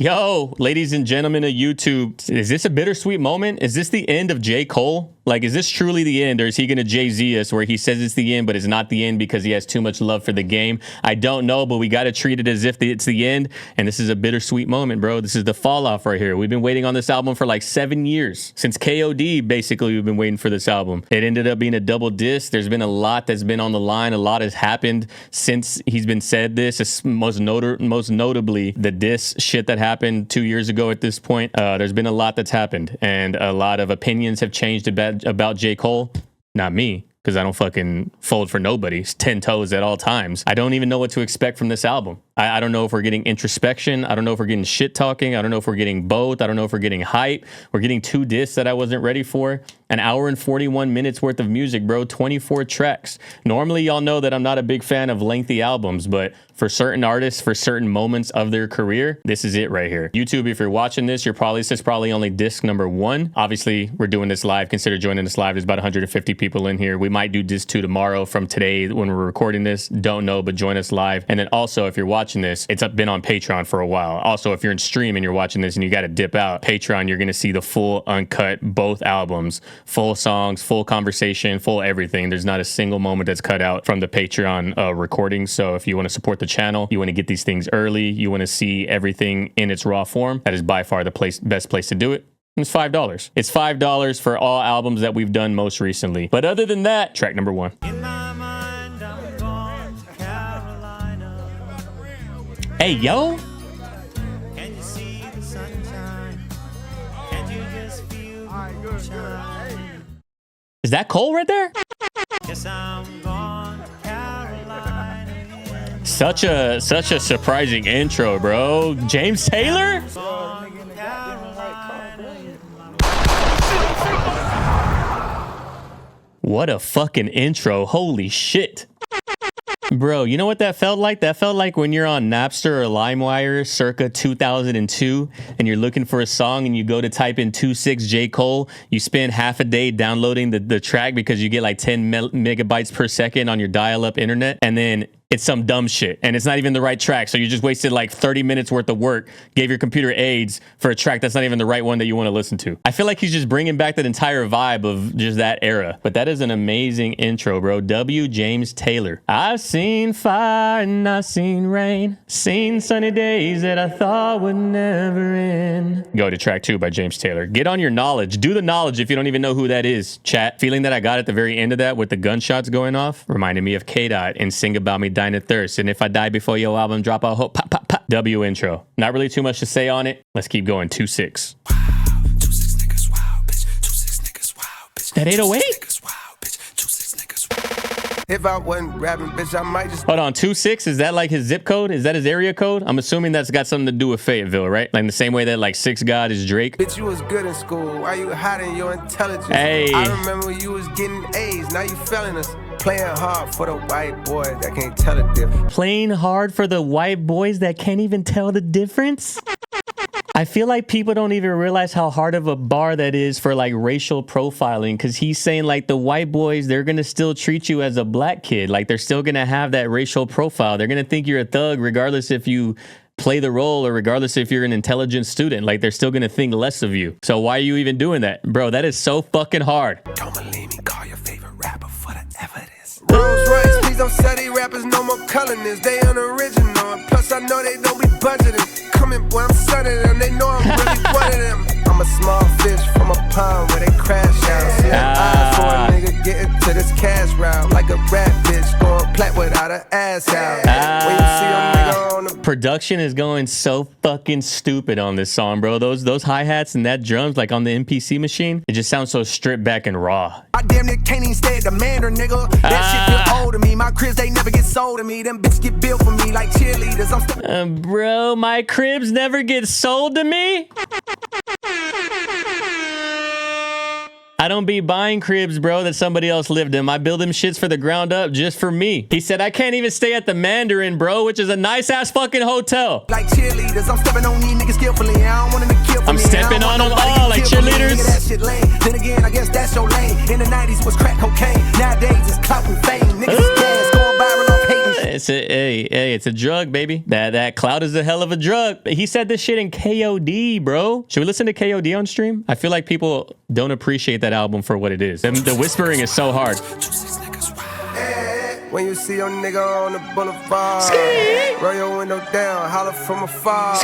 Yo, ladies and gentlemen of YouTube, is this a bittersweet moment? Is this the end of J. Cole? Like, is this truly the end, or is he going to Jay-Z us where he says it's the end, but it's not the end because he has too much love for the game? I don't know, but we got to treat it as if it's the end, and this is a bittersweet moment, bro. This is the fall off right here. We've been waiting on this album for like 7 years. Since KOD, basically, we've been waiting for this album. It ended up being a double disc. There's been a lot that's been on the line. A lot has happened since he's been said this. It's most notably the diss shit that happened 2 years ago at this point. There's been a lot that's happened, and a lot of opinions have changed about J. Cole. Not me, because I don't fucking fold for nobody. It's 10 toes at all times. I don't even know what to expect from this album. I don't know if we're getting introspection. I don't know if we're getting shit talking. I don't know if we're getting both. I don't know if we're getting hype. We're getting 2 discs that I wasn't ready for. An hour and 41 minutes worth of music, bro. 24 tracks. Normally, y'all know that I'm not a big fan of lengthy albums, but for certain artists, for certain moments of their career, this is it right here. YouTube, if you're watching this, this is probably only disc number 1. Obviously, we're doing this live. Consider joining us live. There's about 150 people in here. We might do disc 2 tomorrow from today when we're recording this. Don't know, but join us live. And then also, if you're watching this, it's been on Patreon for a while. Also, if you're in stream and you're watching this and you got to dip out, Patreon, you're going to see the full uncut, both albums, full songs, full conversation, full everything. There's not a single moment that's cut out from the Patreon recording. So if you want to support the channel, you want to get these things early, you want to see everything in its raw form, that is by far the best place to do it. It's $5. It's $5 for all albums that we've done most recently. But other than that, track number 1. In my mind, I'm gone to Carolina. Hey, yo. Can you see the sunshine? Can you just feel the shine? Is that Cole right there? Yes, I'm gone to Carolina. Such a surprising intro, bro. James Taylor? What a fucking intro. Holy shit. Bro, you know what that felt like? That felt like when you're on Napster or LimeWire circa 2002 and you're looking for a song and you go to type in 26 J. Cole. You spend half a day downloading the track because you get like 10 megabytes per second on your dial-up internet. And then it's some dumb shit and it's not even the right track. So you just wasted like 30 minutes worth of work, gave your computer AIDS for a track that's not even the right one that you want to listen to. I feel like he's just bringing back that entire vibe of just that era. But that is an amazing intro, bro. W. James Taylor. I've seen fire and I've seen rain, seen sunny days that I thought would never end. Go to track 2 by James Taylor. Get on your knowledge. Do the knowledge if you don't even know who that is, chat. Feeling that I got at the very end of that with the gunshots going off reminded me of K-Dot and Sing About Me Dying of Thirst, and if I die before your album drop, I'll hope pop pop pop. W intro. Not really too much to say on it. Let's keep going. 2-6. Wow, 2-6 niggas, wow, bitch. 2-6 niggas, wow, bitch. That 808? 2-6 niggas, wow, bitch. 2-6 niggas. If I wasn't rapping, bitch, I might just. Hold on, 2-6. Is that like his zip code? Is that his area code? I'm assuming that's got something to do with Fayetteville, right? Like in the same way that like 6 God is Drake. Bitch, you was good in school. Why you hiding your intelligence? Hey. I remember when you was getting A's. Now you failing us. Playing hard for the white boy that can't tell the difference. Playing hard for the white boys that can't even tell the difference? I feel like people don't even realize how hard of a bar that is for like racial profiling, because he's saying like the white boys, they're going to still treat you as a black kid. Like they're still going to have that racial profile. They're going to think you're a thug regardless if you play the role or regardless if you're an intelligent student. Like they're still going to think less of you. So why are you even doing that? Bro, that is so fucking hard. Don't believe me, call your favorite rapper for the evidence. Rolls Royce, please don't sell these rappers no more colonists. They unoriginal. And plus, I know they don't be budgeting. Coming, boy, I'm sunning them. They know I'm really one of them. I'm a small fish from a pond where they crash out. See an eye for a nigga getting to this cash route. Like a rat bitch going plat without an ass out. When you see a nigga on the Production is going so fucking stupid on this song, bro. Those hi-hats and that drums, like on the MPC machine, it just sounds so stripped back and raw. I damn near can't even stay at the Mandarin, nigga. That shit feel old to me. My cribs, they never get sold to me. Them bitches get built for me like cheerleaders. I'm Bro, my cribs never get sold to me? I don't be buying cribs, bro, that somebody else lived in. I build them shits for the ground up just for me. He said, I can't even stay at the Mandarin, bro, which is a nice-ass fucking hotel. like cheerleaders. I'm stepping on these niggas skillfully. I don't want them to kill for I'm me. stepping on them all like cheerleaders. Nigga, that shit lame. Then again, I guess that's your lane. In the 90s was crack cocaine. Nowadays it's clout and fame. Niggas is gas going viral off hating. It's a drug, baby. That cloud is a hell of a drug. He said this shit in KOD, bro. Should we listen to KOD on stream? I feel like people don't appreciate that album for what it is. The whispering is so hard. When you see your nigga on the boulevard, roll your window down, holler from afar.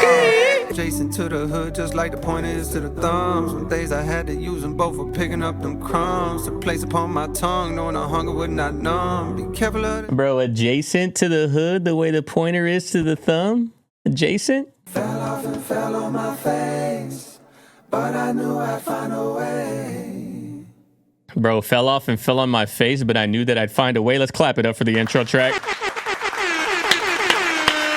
Jason to the hood, just like the pointers to the thumbs. Some days I had to use them both for picking up them crumbs. To place upon my tongue, knowing the hunger would not numb. Be careful of it. Bro, adjacent to the hood, the way the pointer is to the thumb? Adjacent? Fell off and fell on my face, but I knew I'd find a way. Bro, fell off and fell on my face, but I knew that I'd find a way. Let's clap it up for the intro track.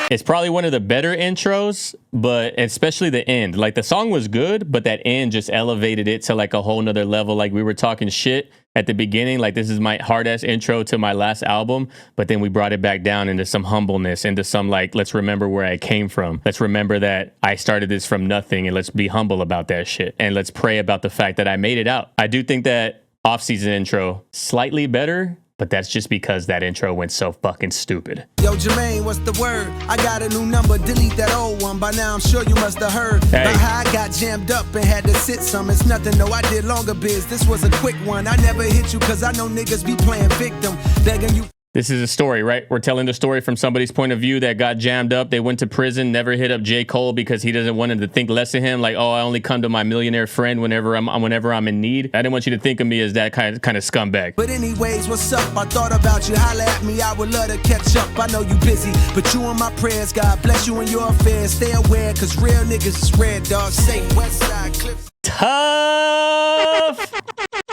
It's probably one of the better intros, but especially the end. Like, the song was good, but that end just elevated it to like a whole nother level. Like, we were talking shit at the beginning, like this is my hard-ass intro to my last album, but then we brought it back down into some humbleness, into some like, let's remember where I came from. Let's remember that I started this from nothing, and let's be humble about that shit. And let's pray about the fact that I made it out. I do think that off-season intro slightly better, but that's just because that intro went so fucking stupid. Yo, Jermaine, what's the word? I got a new number, delete that old one. By now I'm sure you must have heard about how I got jammed up and had to sit some. It's nothing, no, I did longer biz. This was a quick one. I never hit you cause I know niggas be playing victim, begging you. This is a story, right? We're telling the story from somebody's point of view that got jammed up. They went to prison, never hit up J. Cole because he doesn't want him to think less of him. Like, oh, I only come to my millionaire friend whenever I'm in need. I didn't want you to think of me as that kind of scumbag. But anyways, what's up? I thought about you. Holla at me. I would love to catch up. I know you busy, but you in my prayers. God bless you in your affairs. Stay aware, cause real niggas is red, dog. Say Westside Clips. Tough.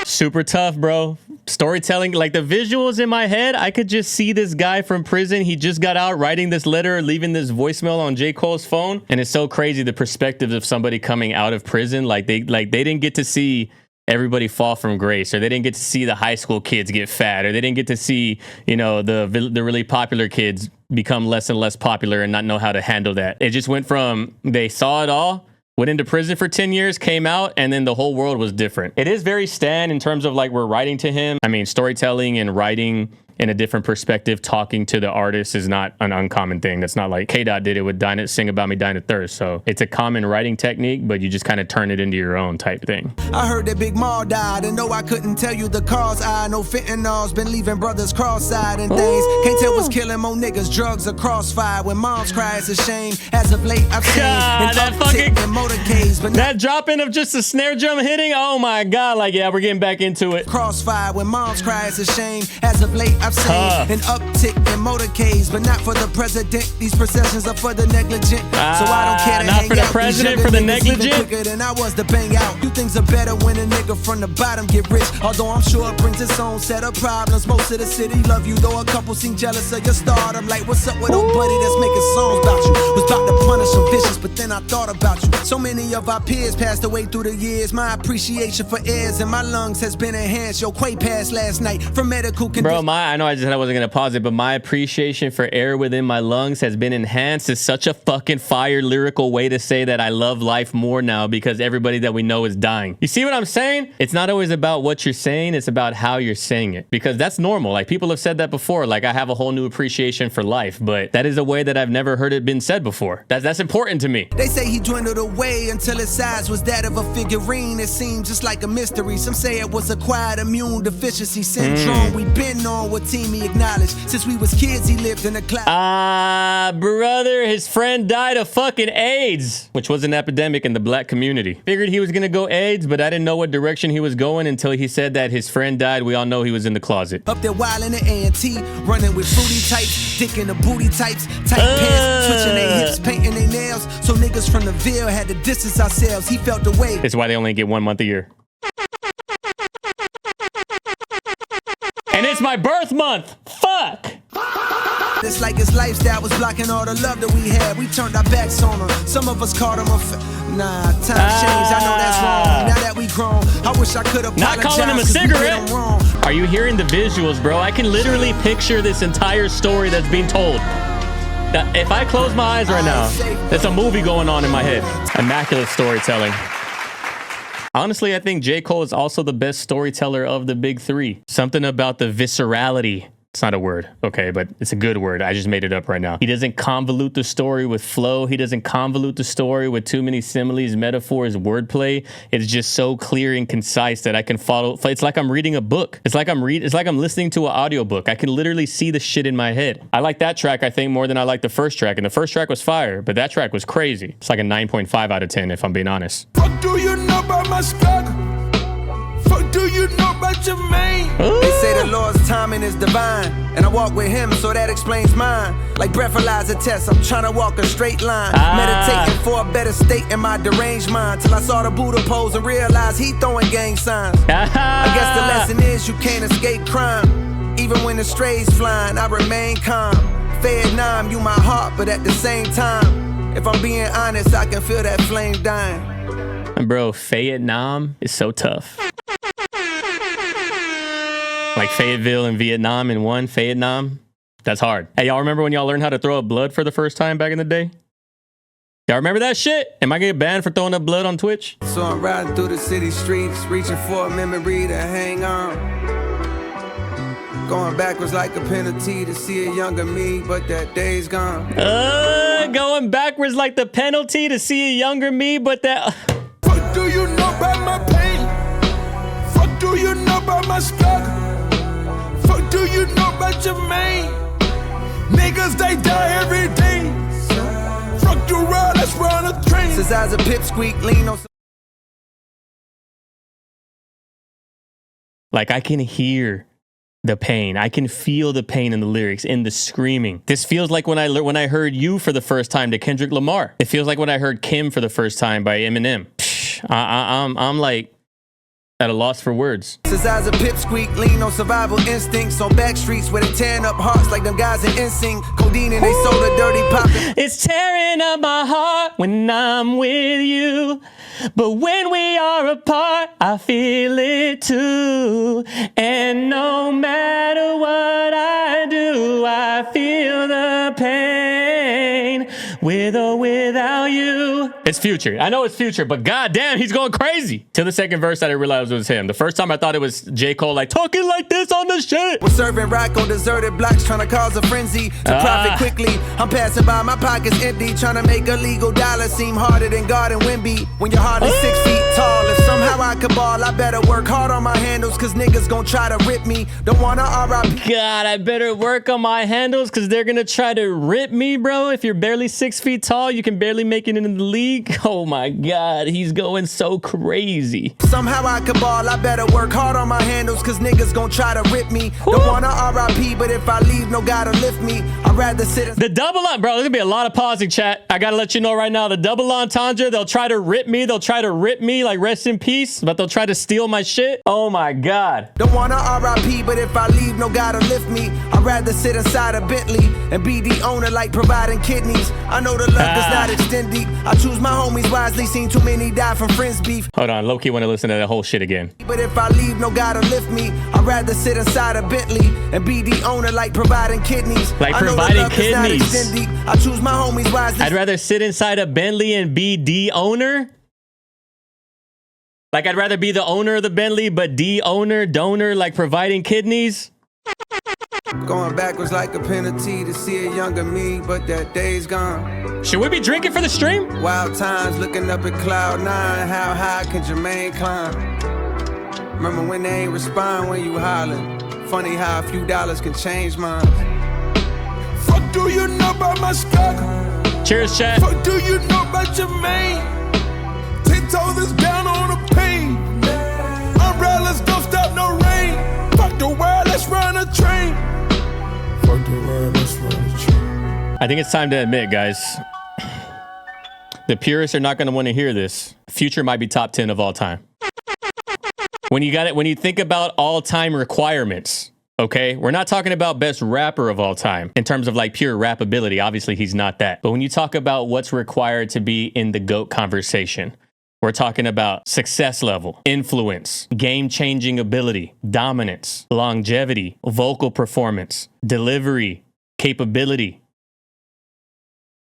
Super tough, bro. Storytelling, like the visuals in my head, I could just see this guy from prison. He just got out writing this letter, leaving this voicemail on J. Cole's phone. And it's so crazy, the perspectives of somebody coming out of prison. Like they didn't get to see everybody fall from grace, or they didn't get to see the high school kids get fat, or they didn't get to see, you know, the really popular kids become less and less popular and not know how to handle that. It just went from they saw it all, went into prison for 10 years, came out, and then the whole world was different. It is very Stan in terms of like we're writing to him. I mean, storytelling and writing in a different perspective, talking to the artist is not an uncommon thing. That's not like K-Dot did it with Sing About Me, Dying to Thirst. So it's a common writing technique, but you just kind of turn it into your own type thing. I heard that Big Ma died, and no, I couldn't tell you the cause. I know fentanyl's been leaving brothers cross-eyed and things. Can't tell what's killing more niggas. Drugs are crossfire. When moms cry, it's a shame. As of late, I've seen an uptick in motorcades, but that dropping of just the snare drum hitting, oh my God, like, yeah, we're getting back into it. Crossfire. When moms cry, it's a shame. As of late, I've seen an uptick in motorcades, but not for the president. These processions are for the negligent. So I don't care to not hang for the out. president, for the negligent. Quicker than I was to bang out. You things are better when a nigga from the bottom get rich. Although I'm sure it brings its own set of problems. Most of the city love you, though a couple seem jealous of your stardom. Like, what's up with old buddy that's making songs about you? Was about to punish some vicious, but then I thought about you. So many of our peers passed away through the years. My appreciation for airs in my lungs has been enhanced. Yo, Quay passed last night from medical conditions. Bro, I know I just said I wasn't gonna pause it, but my appreciation for air within my lungs has been enhanced. Is such a fucking fire lyrical way to say that I love life more now because everybody that we know is dying. You see what I'm saying? It's not always about what you're saying, it's about how you're saying it, because that's normal. Like, people have said that before, like I have a whole new appreciation for life, but that is a way that I've never heard it been said before. That's important to me. They say he dwindled away until his size was that of a figurine. It seemed just like a mystery. Some say it was acquired immune deficiency syndrome. We been on what team he acknowledged. Since we was kids, he lived in a cloud. Brother, his friend died of fucking AIDS, which was an epidemic in the black community. Figured he was gonna go AIDS, but I didn't know what direction he was going until he said that his friend died. We all know he was in the closet. Up there wild in the A&T, running with fruity types, dick in the booty types, tight pants, switching their hips, painting their nails. So niggas from the Ville had to distance ourselves. He felt the way. That's why they only get 1 month a year. And it's my birth month. Fuck. It's like his lifestyle was blocking all the love that we had. We turned our backs on him. Some of us called him a nah, times changed. I know that's wrong. Now that we grown, I wish I could apologize. Not calling him a cigarette. Are you hearing the visuals, bro? I can literally picture this entire story that's being told. If I close my eyes right now, there's a movie going on in my head. Immaculate storytelling. Honestly, I think J. Cole is also the best storyteller of the big three. Something about the viscerality It's not a word, okay, but it's a good word. I just made it up right now. He doesn't convolute the story with flow. He doesn't convolute the story with too many similes, metaphors, wordplay. It's just so clear and concise that I can follow. It's like I'm reading a book. It's like I'm listening to an audiobook. I can literally see the shit in my head. I like that track, I think, more than I like the first track. And the first track was fire, but that track was crazy. It's like a 9.5 out of 10, if I'm being honest. What do you know about my struggle? What do you know about your man? They say the Lord's timing is divine, and I walk with him, so that explains mine. Like breathalyzer tests, I'm trying to walk a straight line. Meditating for a better state in my deranged mind, till I saw the Buddha pose and realized he throwing gang signs. I guess the lesson is you can't escape crime. Even when the strays flying, I remain calm. Vietnam, you my heart, but at the same time, if I'm being honest, I can feel that flame dying. And bro, Vietnam is so tough. Like Fayetteville in Vietnam in one, Vietnam. That's hard. Hey, y'all remember when y'all learned how to throw up blood for the first time back in the day? Y'all remember that shit? Am I gonna get banned for throwing up blood on Twitch? So I'm riding through the city streets, reaching for a memory to hang on. Going backwards like a penalty to see a younger me, but that day's gone. Going backwards like the penalty to see a younger me, but that... What do you know about my pain? What do you know about my struggle? What do you know about your man? Niggas, they die every day. Fuck the world, let's run a train. Since I was a pipsqueak, lean on... Like, I can hear the pain. I can feel the pain in the lyrics, in the screaming. This feels like when I heard You for the first time to Kendrick Lamar. It feels like when I heard Kim for the first time by Eminem. I'm like at a loss for words. Since I was a pipsqueak, lean on survival instincts on back streets where they tearing up hearts like them guys in NSYNC. Codeine and they sold a dirty poppin'. It's tearing up my heart when I'm with you, but when we are apart, I feel it too. And no matter what I do, I feel the pain, with or without you. It's Future. I know it's Future, but goddamn, he's going crazy. Till the second verse, I didn't realize it was him. The first time I thought it was J. Cole, like talking like this on the shit. We're serving rock on deserted blocks, trying to cause a frenzy to profit quickly. I'm passing by, my pockets empty, trying to make a legal dollar seem harder than God and Wimby. When you're hardly 6 feet tall, if somehow I could ball, I better work hard on my handles, cause niggas gon' try to rip me. Don't wanna RIP. God, I better work on my handles, cause they're gonna try to rip me, bro. If you're barely 6 feet tall, you can barely make it in the league. Oh my God, he's going so crazy. Somehow I could ball, I better work hard on my handles, cause niggas gon' try to rip me. Don't wanna RIP, but if I leave, no God to lift me. I'd rather sit in... The double, bro, there's gonna be a lot of pausing, chat. I gotta let you know right now, the double entendre, they'll try to rip me, like rest in peace, but they'll try to steal my shit. Oh my God. Don't wanna RIP, but if I leave, no God to lift me. I'd rather sit inside a Bentley and be the owner, like providing kidneys. I know the love does not extend deep. I choose my homies wisely, seen too many die from friends beef. Hold on, low-key wanna listen to that whole shit again. But if I leave, no God to lift me. I'd rather sit inside a Bentley and be the owner, like providing kidneys. Like I know providing the love does not kidneys. extend deep. I choose my homies wisely. I'd rather sit inside a Bentley and be the owner. Like I'd rather be the owner of the Bentley, but the owner, donor, like providing kidneys. Going backwards like a penalty to see a younger me, but that day's gone. Should we be drinking for the stream? Wild times looking up at cloud nine. How high can Jermaine climb? Remember when they ain't respond when you hollering? Funny how a few dollars can change minds. Fuck do you know about my struggle? Cheers, chat. Fuck do you know about your man? 10 toes is down on the pain. Umbrellas don't stop no rain. Fuck the world, let's run a train. Fuck the world, let's run a train. I think it's time to admit, guys, the purists are not going to want to hear this. Future might be top 10 of all time. When you think about all-time requirements, okay, we're not talking about best rapper of all time in terms of like pure rap ability. Obviously, he's not that. But when you talk about what's required to be in the GOAT conversation, we're talking about success level, influence, game-changing ability, dominance, longevity, vocal performance, delivery, capability.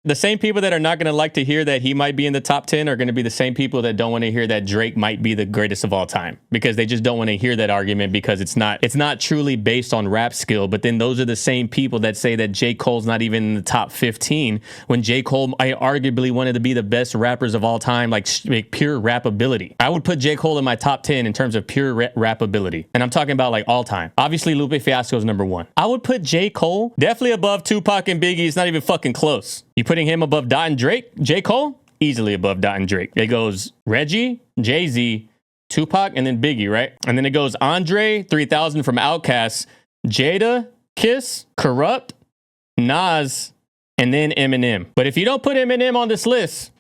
The same people that are not going to like to hear that he might be in the top 10 are going to be the same people that don't want to hear that Drake might be the greatest of all time, because they just don't want to hear that argument, because it's not truly based on rap skill. But then those are the same people that say that J. Cole's not even in the top 15, when J. Cole, I arguably wanted to be the best rappers of all time, like pure rap ability. I would put J. Cole in my top 10 in terms of pure rap ability. And I'm talking about like all time. Obviously, Lupe Fiasco is number 1. I would put J. Cole definitely above Tupac and Biggie. It's not even fucking close. You putting him above Dot and Drake? J. Cole? Easily above Dot and Drake. It goes Reggie, Jay-Z, Tupac, and then Biggie, right? And then it goes Andre 3000 from Outkast, Jada, Kiss, Corrupt, Nas, and then Eminem. But if you don't put Eminem on this list,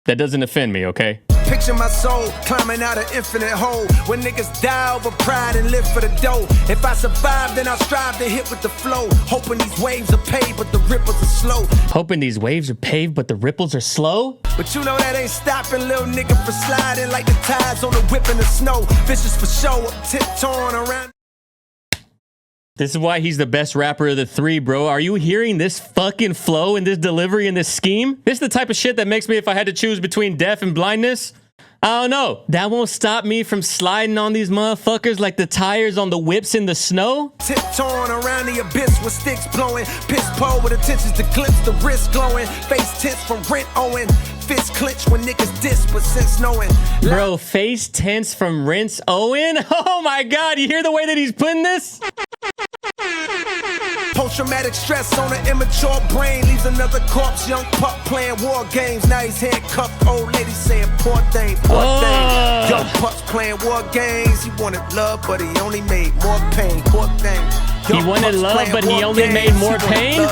that doesn't offend me, okay? Picture my soul climbing out an infinite hole. When niggas die over pride and live for the dough. If I survive, then I'll strive to hit with the flow. Hoping these waves are paved, but the ripples are slow. Hoping these waves are paved, but the ripples are slow? But you know that ain't stopping little nigga from sliding like the tides on the whip in the snow. Vicious for show, I'm tiptoeing around. This is why he's the best rapper of the 3, bro. Are you hearing this fucking flow and this delivery and this scheme? This is the type of shit that makes me, if I had to choose between deaf and blindness, I don't know. That won't stop me from sliding on these motherfuckers like the tires on the whips in the snow. Tiptoeing around the abyss with sticks blowing. Piss pole with attentions to glimpse, the wrist glowing. Face tense from rent owing. Fist clench when niggas diss, but since knowing. Bro, face tense from Rinse Owen? Oh my God, you hear the way that he's putting this? Post-traumatic stress on an immature brain leaves another corpse. Young pup playing war games. Now he's handcuffed. Old lady saying poor thing, poor thing. Young pups playing war games. He wanted love, but he only made more pain. Poor thing. He wanted love, but he only made more pain?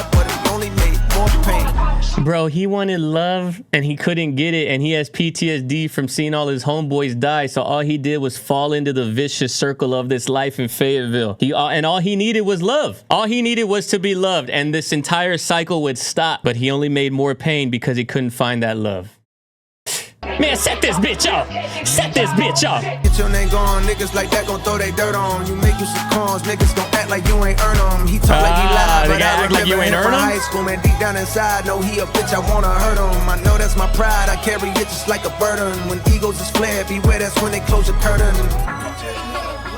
Bro, he wanted love and he couldn't get it, and he has PTSD from seeing all his homeboys die. So all he did was fall into the vicious circle of this life in Fayetteville. And all he needed was love. All he needed was to be loved, and this entire cycle would stop. But he only made more pain because he couldn't find that love. Man, set this bitch off. Set this bitch off. Get your name gone, niggas like that gon' throw they dirt on. You make you some cons, niggas gon' act like you ain't earn them. He talk like he lied, but I act like you ain't earn him. High school, man, deep down inside, know he a bitch, I wanna hurt him. I know that's my pride, I carry it just like a burden. When egos is flared, beware, that's when they close the curtain.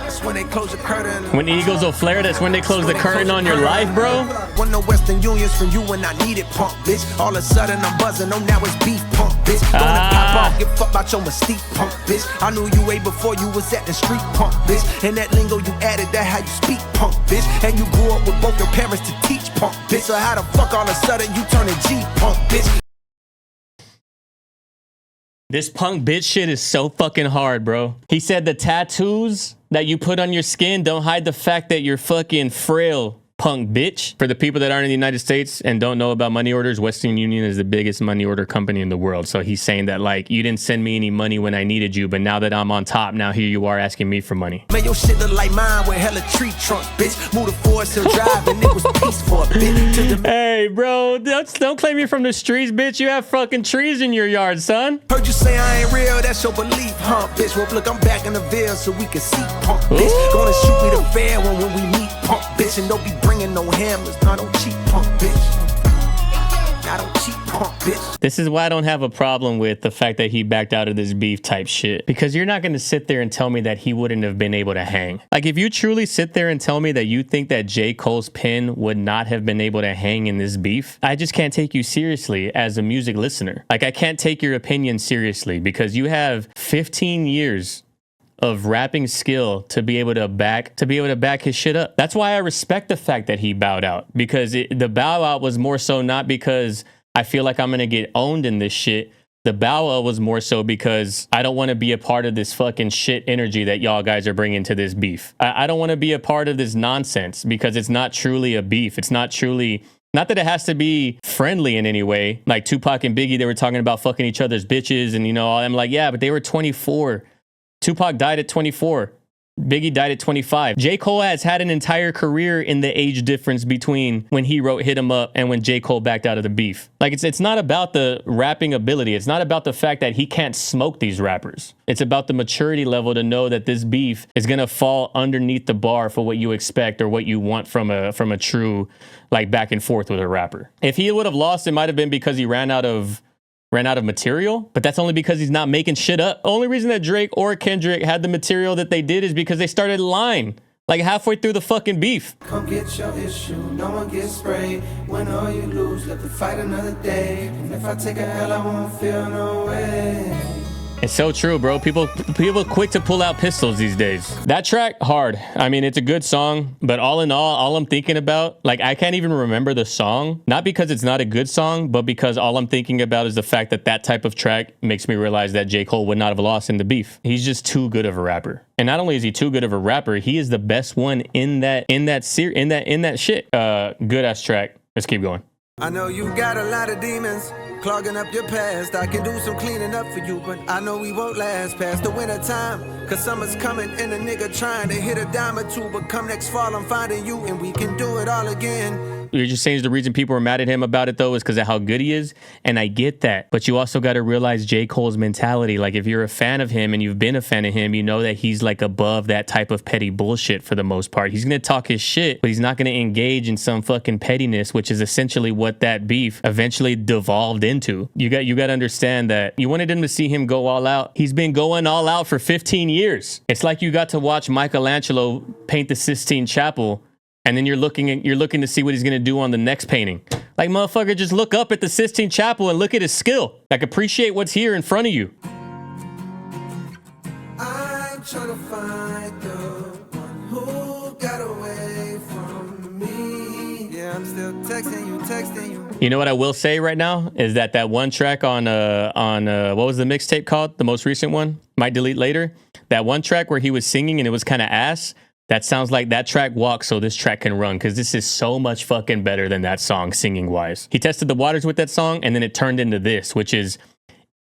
That's when they close the curtain. When egos will flare, that's when they close the curtain on your life, bro. Want no Western Unions from you when I need it, punk, bitch. All of a sudden I'm buzzing, oh now it's beef, punk, bitch. Gonna pop off, give fuck about your mystique, punk, bitch. I knew you way before you was at the street, punk, bitch. And that lingo you added, that how you speak, punk, bitch. And you grew up with both your parents to teach, punk, bitch. So how the fuck all of a sudden you turning G, punk, bitch? This punk bitch shit is so fucking hard, bro. He said the tattoos that you put on your skin don't hide the fact that you're fucking frail, punk bitch. For the people that aren't in the United States and don't know about money orders, Western Union is the biggest money order company in the world. So he's saying that, like, you didn't send me any money when I needed you, but now that I'm on top, now here you are asking me for money. Man, your shit look like mine with hella tree trunks, bitch. Move the Forest Hill Drive and it was peace for a bit. Hey, bro, don't claim you're from the streets, bitch. You have fucking trees in your yard, son. Heard you say I ain't real, that's your belief, huh, bitch? Well, look, I'm back in the Ville so we can see, punk, bitch. Ooh. Gonna shoot me the fair one when we meet, punk, bitch. And don't be bringing no hammers, I don't cheat, punk, bitch. I don't cheat, punk, bitch. This is why I don't have a problem with the fact that he backed out of this beef type shit. Because you're not going to sit there and tell me that he wouldn't have been able to hang. Like, if you truly sit there and tell me that you think that J. Cole's pen would not have been able to hang in this beef, I just can't take you seriously as a music listener. Like, I can't take your opinion seriously because you have 15 years of rapping skill to be able to back his shit up. That's why I respect the fact that he bowed out, because the bow out was more so not because I feel like I'm gonna get owned in this shit. The bow out was more so because I don't want to be a part of this fucking shit energy that y'all guys are bringing to this beef. I don't want to be a part of this nonsense because it's not truly a beef. It's not truly, not that it has to be friendly in any way. Like Tupac and Biggie, they were talking about fucking each other's bitches, and you know, I'm like, yeah, but they were 24. Tupac died at 24. Biggie died at 25. J. Cole has had an entire career in the age difference between when he wrote Hit 'Em Up and when J. Cole backed out of the beef. Like, it's not about the rapping ability. It's not about the fact that he can't smoke these rappers. It's about the maturity level to know that this beef is going to fall underneath the bar for what you expect or what you want from a true, like, back and forth with a rapper. If he would have lost, it might have been because he ran out of material, but that's only because he's not making shit up. The only reason that Drake or Kendrick had the material that they did is because they started lying like halfway through the fucking beef. Come get your issue, no one gets sprayed. Win or you lose, let the fight another day. And if I take a L, I won't feel no way. It's so true, bro. People quick to pull out pistols these days. That track, hard. I mean, it's a good song, but all in all I'm thinking about, like, I can't even remember the song. Not because it's not a good song, but because all I'm thinking about is the fact that that type of track makes me realize that J. Cole would not have lost in the beef. He's just too good of a rapper. And not only is he too good of a rapper, he is the best one in that shit. Good ass track. Let's keep going. I know you got a lot of demons clogging up your past. I can do some cleaning up for you, but I know we won't last past the winter time. Cause summer's coming and a nigga trying to hit a dime or two. But come next fall, I'm finding you and we can do it all again. You're just saying the reason people are mad at him about it, though, is because of how good he is. And I get that. But you also got to realize J. Cole's mentality. Like, if you're a fan of him and you've been a fan of him, you know that he's like above that type of petty bullshit for the most part. He's going to talk his shit, but he's not going to engage in some fucking pettiness, which is essentially what that beef eventually devolved into. You got to understand that you wanted him to see him go all out. He's been going all out for 15 years. It's like you got to watch Michelangelo paint the Sistine Chapel, and then you're looking to see what he's going to do on the next painting. Like, motherfucker, just look up at the Sistine Chapel and look at his skill. Like, appreciate what's here in front of you. I'm trying to find the one who got away from me. Yeah, I'm still texting you. You know what I will say right now is that one track on what was the mixtape called? The most recent one? Might delete later. That one track where he was singing and it was kind of ass. That sounds like that track walks so this track can run, because this is so much fucking better than that song singing wise. He tested the waters with that song and then it turned into this, which is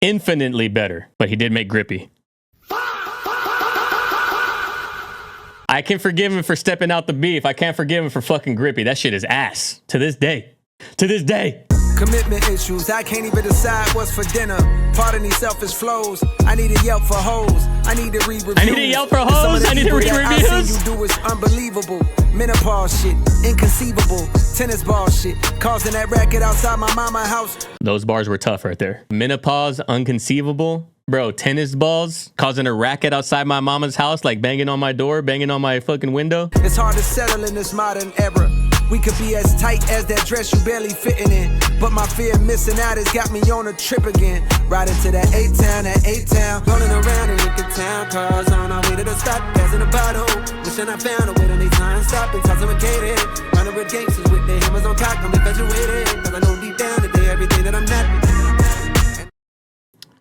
infinitely better, but he did make Grippy. I can forgive him for stepping out the beef. I can't forgive him for fucking Grippy. That shit is ass to this day. To this day. Commitment issues, I can't even decide what's for dinner. Pardon these selfish flows. I need a Yelp for hoes. I need to read reviews. I need a Yelp for hoes. I need to read reviews. I see you do is unbelievable. Menopause shit, inconceivable. Tennis ball shit, causing that racket outside my mama's house. Those bars were tough right there. Menopause, unconceivable. Bro, tennis balls, causing a racket outside my mama's house, like banging on my door, banging on my fucking window. It's hard to settle in this modern era. We could be as tight as that dress you barely fitting in. But my fear of missing out has got me on a trip again. Riding to that A-town, rolling around in wicked town. Cars on our way to the stop, passing a bottle. Wishing I found a way to make time stop and intoxicated. Running with gangsters with their hammers on cock, I'm infatuated. Cause I know deep down that they everything that I'm not.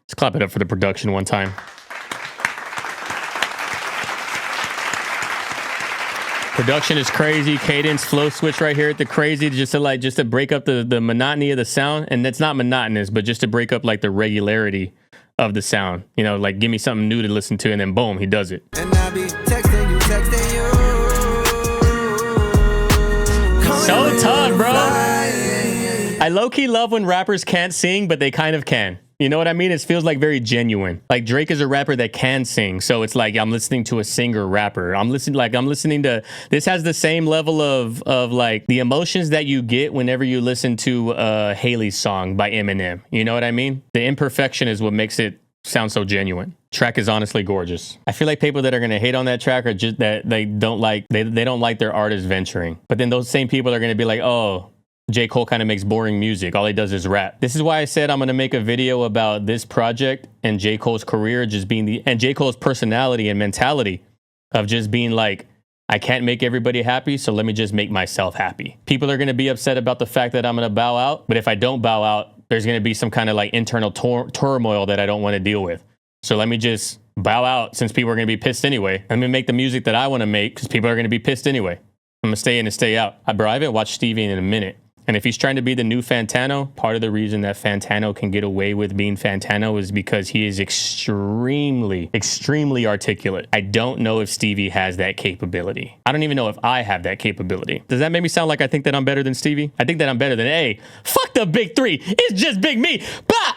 Let's clap it up for the production one time. Production is crazy. Cadence, flow switch right here at the crazy, just to break up the monotony of the sound. And that's not monotonous, but just to break up like the regularity of the sound. You know, like give me something new to listen to, and then boom, he does it. And I be texting you. So tough, bro. I low-key love when rappers can't sing, but they kind of can. You know what I mean? It feels like very genuine. Like Drake is a rapper that can sing. So it's like I'm listening to a singer rapper. I'm listening to, this has the same level of like the emotions that you get whenever you listen to Haley's song by Eminem. You know what I mean? The imperfection is what makes it sound so genuine. Track is honestly gorgeous. I feel like people that are going to hate on that track are just that they don't like their artist venturing. But then those same people are going to be like, oh, J. Cole kind of makes boring music. All he does is rap. This is why I said I'm going to make a video about this project and J. Cole's career just being and J. Cole's personality and mentality of just being like, I can't make everybody happy, so let me just make myself happy. People are going to be upset about the fact that I'm going to bow out, but if I don't bow out, there's going to be some kind of like internal turmoil that I don't want to deal with. So let me just bow out since people are going to be pissed anyway. Let me make the music that I want to make because people are going to be pissed anyway. I'm going to stay in and stay out. Bro, I haven't watched Stevie in a minute. And if he's trying to be the new Fantano, part of the reason that Fantano can get away with being Fantano is because he is extremely articulate. I don't know if Stevie has that capability. I don't even know if I have that capability. Does that make me sound like I think that I'm better than Stevie? I think that I'm better than, hey, fuck the big three. It's just big me. Bah!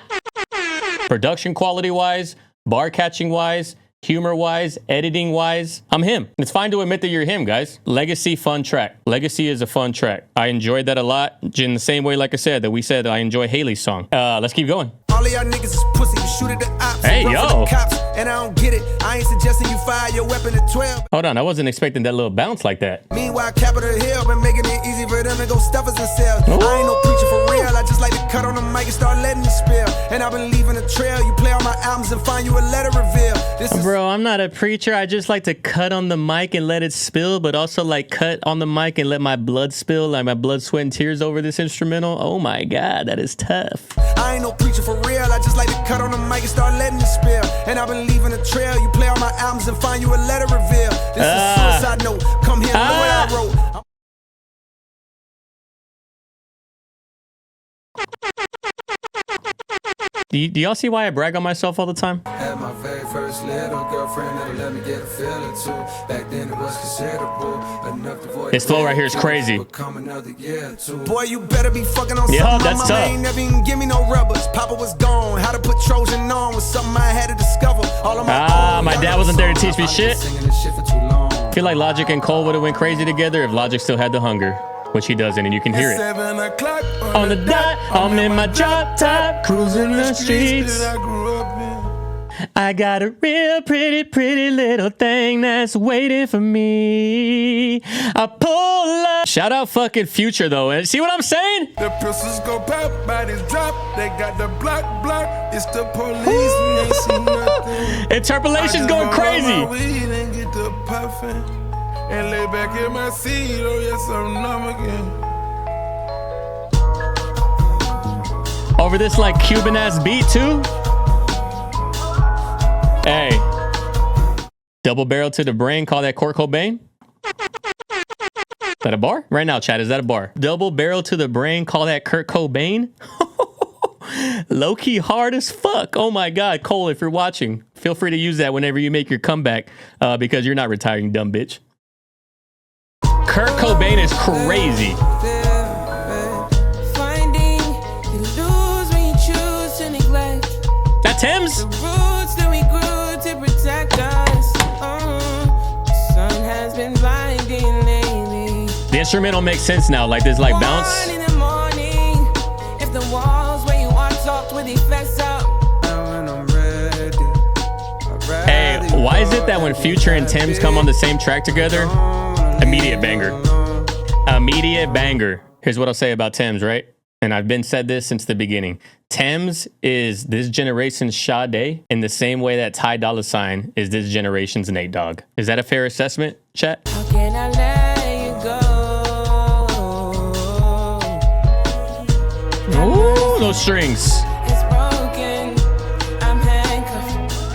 Production quality wise, bar catching wise, humor wise, editing wise, I'm him. It's fine to admit that you're him, guys. Legacy, fun track. Legacy is a fun track. I enjoyed that a lot in the same way, like I said, that we said I enjoy Haley's song. Let's keep going. All of y'all niggas is pussy. You shoot at the ops. Hey, run for yo. the cops, and I don't get it. I ain't suggesting you fire your weapon at 12. Hold on, I wasn't expecting that little bounce like that. Meanwhile, Capitol Hill been making it easy for them to go stuff us and sell. I ain't no preacher for real. I just like to cut on the mic and start letting it spill. And I've been leaving a trail. You play on my albums and find you a letter reveal. This is Bro, I'm not a preacher. I just like to cut on the mic and let it spill, but also like cut on the mic and let my blood spill, like my blood, sweat, and tears over this instrumental. Oh my God, that is tough. I ain't no preacher for real. I just like to cut on the mic and start letting it spill. And I've been leaving a trail. You play on my albums and find you a letter reveal. This is suicide note. Come here and look what I wrote. Do y'all see why I brag on myself all the time? Had my very first little girlfriend that'll let me get a feeling too. Back then it was considerable enough to avoid. His flow right here is crazy. Come another year or two. Boy, you better be fucking on Yeah, something. that's My tough. mama ain't never even give me no rubbers. Papa was gone. How to put Trojan on was something I had to discover. All of my own. My dad wasn't there to teach me shit. Singing this shit for too long. I feel like Logic and Cole would have went crazy together if Logic still had the hunger, which he doesn't, and you can hear it. 7 o'clock On the dot, I'm in my drop top, cruising the streets. that I grew up in. I got a real pretty little thing that's waiting for me. I pull up. Shout out fucking Future though. And see what I'm saying? The pistols go pop, bodies drop. They got the block. It's the police. We ain't seen nothing. Interpolation's going crazy. Weed and get the puffin'. And lay back in my seat, oh yes, I'm numb again. Over this like Cuban ass beat too. Hey, double barrel to the brain. Call that Kurt Cobain. Is that a bar? Right now, chat, is that a bar? Double barrel to the brain. Call that Kurt Cobain. Low key hard as fuck. Oh my God, Cole, if you're watching, feel free to use that whenever you make your comeback, because you're not retiring, dumb bitch. Kurt Cobain is crazy. Finding you lose when you choose to neglect That Thames? the roots that we grew to protect us. The sun has been blinding lately. The instrumental makes sense now. Like this, like bounce. 1 in the morning, if the walls where you are talked with effects up. When I'm ready, Hey, why is it that when Future and Thames come on the same track together, immediate banger? Immediate banger. Here's what I'll say about Thames, right? And I've been said this since the beginning. Thames is this generation's Sade in the same way that Ty Dolla $ign is this generation's Nate Dogg. Is that a fair assessment, chat? How can I let you go? Ooh, those strings. It's broken. I'm handcuffed.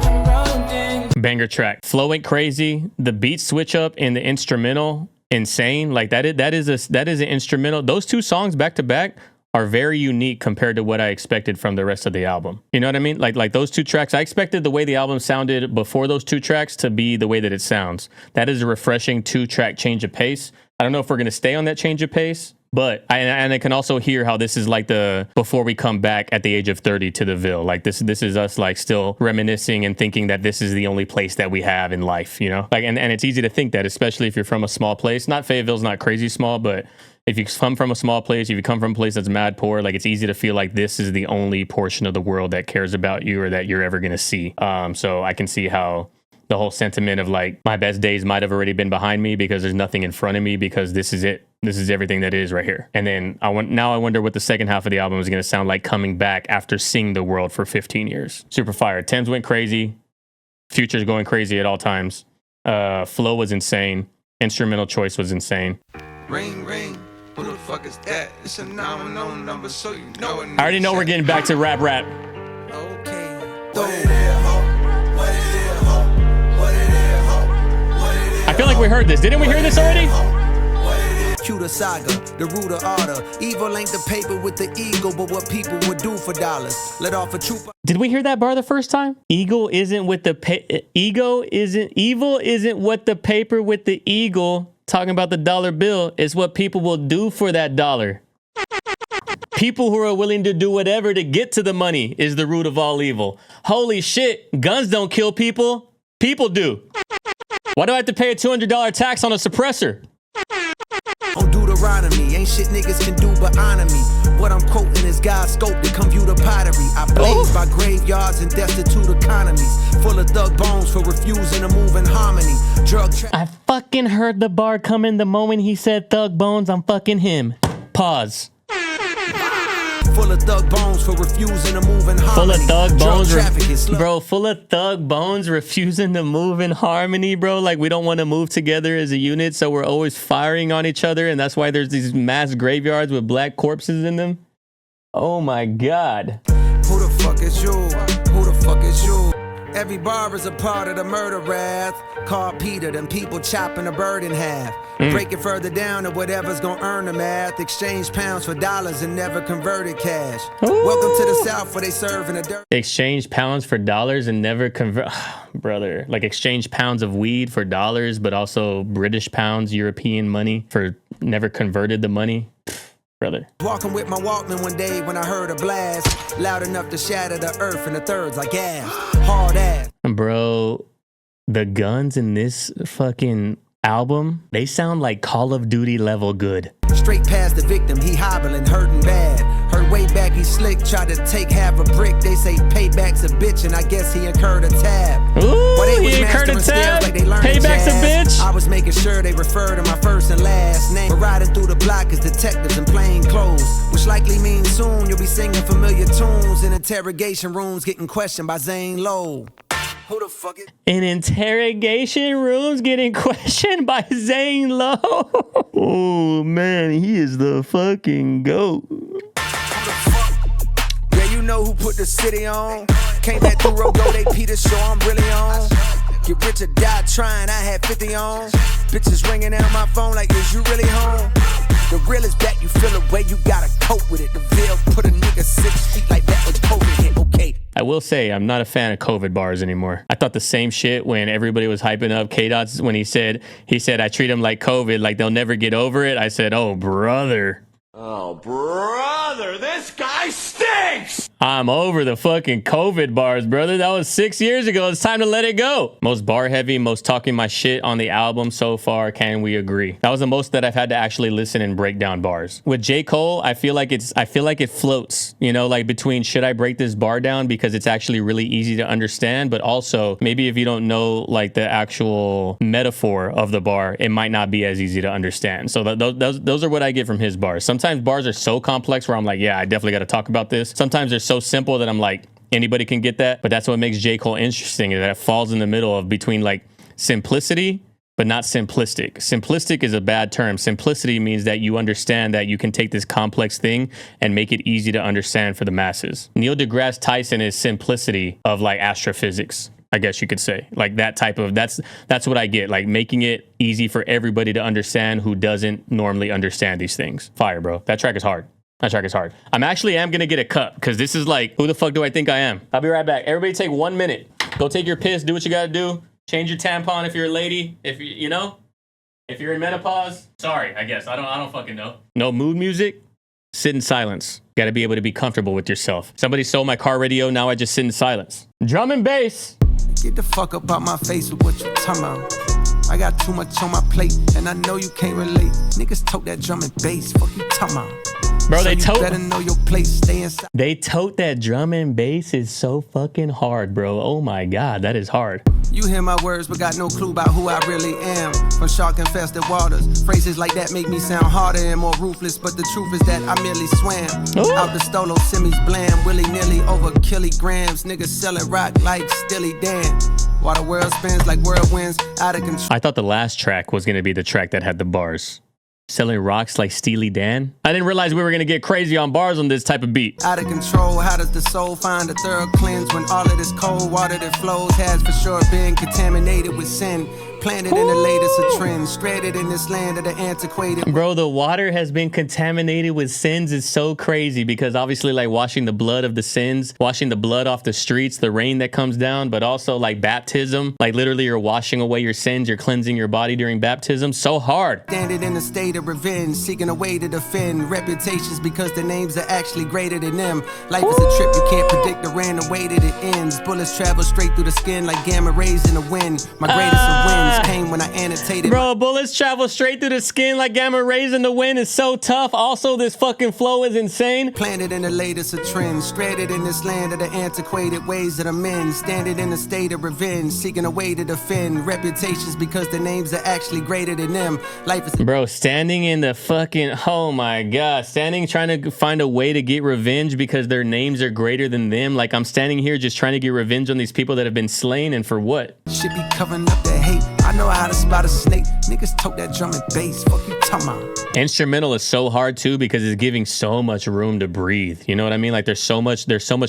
I'm broken. Banger track. Flow went crazy. The beat switch up in the instrumental, insane. Like that is an instrumental. Those two songs back to back are very unique compared to what I expected from the rest of the album. You know what I mean? Like those two tracks, I expected the way the album sounded before those two tracks to be the way that it sounds. That is a refreshing 2-track change of pace. I don't know if we're going to stay on that change of pace, but I can also hear how this is like the before we come back at the age of 30 to the Ville. Like this is us like still reminiscing and thinking that this is the only place that we have in life, you know? Like and it's easy to think that, especially if you're from a small place. Not Fayetteville's not crazy small, but if you come from a small place, if you come from a place that's mad poor, like it's easy to feel like this is the only portion of the world that cares about you or that you're ever gonna see. So I can see how the whole sentiment of like my best days might have already been behind me because there's nothing in front of me because this is it. This is everything that is right here. And then I wonder what the second half of the album is gonna sound like coming back after seeing the world for 15 years. Super fire. Thames went crazy. Future's going crazy at all times. Flow was insane. Instrumental choice was insane. Ring, ring. Who the fuck is that? It's a unknown number, so you know it. I already know we're getting back to rap. Okay. I feel like we heard this. Didn't we hear this already? Cue Buddha saga, the root of order. Evil ain't the paper with the ego, but what people would do for dollars. Let off a trooper. Did we hear that bar the first time? Evil isn't what the paper with the eagle talking about the dollar bill. It's what people will do for that dollar. People who are willing to do whatever to get to the money is the root of all evil. Holy shit, guns don't kill people. People do. Why do I have to pay a $200 tax on a suppressor? On Deuteronomy, ain't shit niggas can do but honor me. What I'm quoting is God's scope to computer pottery. I blaze by graveyards and destitute economies, full of thug bones for refusing to move in harmony. I fucking heard the bar coming the moment he said thug bones. I'm fucking him. Pause. Full of thug bones for refusing to move in harmony. Full of thug bones, trafficking, bro. Full of thug bones refusing to move in harmony, bro. Like we don't want to move together as a unit, so we're always firing on each other, and that's why there's these mass graveyards with black corpses in them. Oh my god. Who the fuck is you? Who the fuck is you? Every bar is a part of the murder wrath. Call Peter, them people chopping a bird in half. Break it further down to whatever's gonna earn the math. Exchange pounds for dollars and never converted cash. Welcome to the South where they serve in the dirt. Exchange pounds for dollars and never convert. Brother, like exchange pounds of weed for dollars, but also British pounds, European money for never converted the money. Brother. Walking with my Walkman one day when I heard a blast loud enough to shatter the earth in the thirds like gas. Hard ass. Bro, the guns in this fucking album, they sound like Call of Duty level good. Straight past the victim, he hobbling, hurting bad. Heard way back he slick, tried to take half a brick. They say payback's a bitch, and I guess he incurred a tab. Ooh, he incurred a tab? Like Payback's a bitch? I was making sure they refer to my first and last name. But riding through the block as detectives in plain clothes, which likely means soon you'll be singing familiar tunes in interrogation rooms, getting questioned by Zane Lowe. Who the fuck is? In interrogation rooms getting questioned by Zane Lowe. Oh man, he is the fucking GOAT. Yeah, you know who put the city on. Came back through Rogo, they Peter show I'm really on. Get rich or die trying, I had 50 on. Bitches ringing out my phone like, is you really home? The real is back, you feel the way you gotta cope with it. The Ville put a nigga 6 feet like that was COVID hit, okay. I will say I'm not a fan of COVID bars anymore. I thought the same shit when everybody was hyping up K-Dots when he said I treat them like COVID, like they'll never get over it. I said, oh brother. Oh brother, this guy stinks! I'm over the fucking COVID bars, brother. That was 6 years ago. It's time to let it go. Most bar heavy, most talking my shit on the album so far. Can we agree? That was the most that I've had to actually listen and break down bars. With J. Cole, I feel like it floats, you know, like between should I break this bar down because it's actually really easy to understand, but also maybe if you don't know like the actual metaphor of the bar, it might not be as easy to understand. So those are what I get from his bars. Sometimes bars are so complex where I'm like, yeah, I definitely got to talk about this. Sometimes they're so simple that I'm like, anybody can get that. But that's what makes J. Cole interesting, is that it falls in the middle of between like simplicity, but not simplistic. Simplistic is a bad term. Simplicity means that you understand that you can take this complex thing and make it easy to understand for the masses. Neil deGrasse Tyson is simplicity of like astrophysics, I guess you could say. Like that type of, that's what I get. Like making it easy for everybody to understand who doesn't normally understand these things. Fire, bro. That track is hard. That track is hard. I'm gonna get a cup because this is like, who the fuck do I think I am? I'll be right back. Everybody take 1 minute. Go take your piss, do what you gotta do. Change your tampon if you're a lady. If you know, if you're in menopause, sorry, I guess. I don't fucking know. No mood music, sit in silence. Gotta be able to be comfortable with yourself. Somebody stole my car radio, now I just sit in silence. Drum and bass. Get the fuck up out my face with what you talking about. I got too much on my plate, and I know you can't relate. Niggas tote that drum and bass, fuck you talking about. Bro, so they tote. Better know your place, stay inside. They tote that drum and bass is so fucking hard, bro. Oh my god, that is hard. You hear my words, but got no clue about who I really am. From shark infested waters, phrases like that make me sound harder and more ruthless. But the truth is that I merely swam out the stolo, semis blam, willy nilly over kilograms. Niggas selling rock like Stilly Dan. While the world spins like whirlwinds, out of control. I thought the last track was gonna be the track that had the bars. Selling rocks like Steely Dan. I didn't realize we were gonna get crazy on bars on this type of beat. Out of control, how does the soul find a thorough cleanse when all of this cold water that flows has for sure been contaminated with sin? Planted in the latest of trends, stranded in this land of the antiquated. Bro, the water has been contaminated with sins is so crazy because obviously like washing the blood of the sins, washing the blood off the streets, the rain that comes down, but also like baptism, like literally you're washing away your sins, you're cleansing your body during baptism. So hard. Standing in a state of revenge, seeking a way to defend reputations because the names are actually greater than them. Life is a trip you can't predict the random way that it ends. Bullets travel straight through the skin like gamma rays in the wind. My greatest of wins came when I annotated. Bro, bullets travel straight through the skin like gamma rays in the wind is so tough. Also, this fucking flow is insane. Planted in the latest of trends, stranded in this land of the antiquated ways that I'm in. Standing in a state of revenge, seeking a way to defend reputations because the names are actually greater than them. Life is Bro, standing in the fucking, oh my god, standing trying to find a way to get revenge because their names are greater than them. Like I'm standing here just trying to get revenge on these people that have been slain, and for what? should be covering up that hate. I know how to spot a snake. Niggas tote that drum and bass. Fuck you talking about? Instrumental is so hard too because it's giving so much room to breathe. You know what I mean? Like there's so much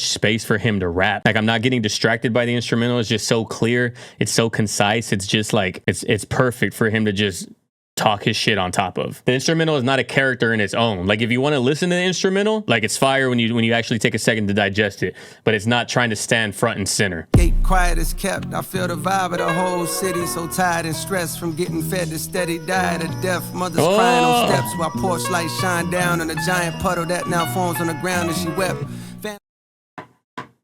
space for him to rap. Like I'm not getting distracted by the instrumental. It's just so clear. It's so concise. It's just like it's perfect for him to just talk his shit on top of. The instrumental is not a character in its own. Like if you want to listen to the instrumental, like it's fire when you actually take a second to digest it, but it's not trying to stand front and center. Gate quiet is kept. I feel the vibe of the whole city. So tired and stressed from getting fed to steady diet of death. Mothers crying on steps while porch lights shine down on a giant puddle that now forms on the ground and she wept.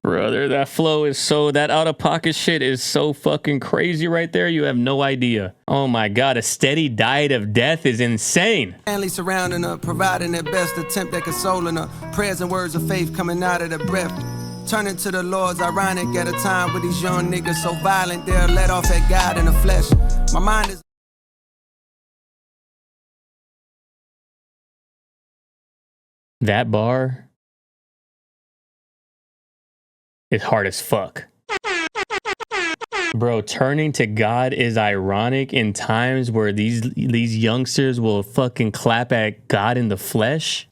Brother, that flow is so, that out of pocket shit is so fucking crazy right there. You have no idea. Oh my God, a steady diet of death is insane. Family surrounding her, providing their best attempt at consoling her. Prayers and words of faith coming out of the breath. Turning to the Lord's ironic at a time with these young niggas so violent they're let off at God in the flesh. My mind is that bar is hard as fuck. Bro, turning to God is ironic in times where these youngsters will fucking clap at God in the flesh.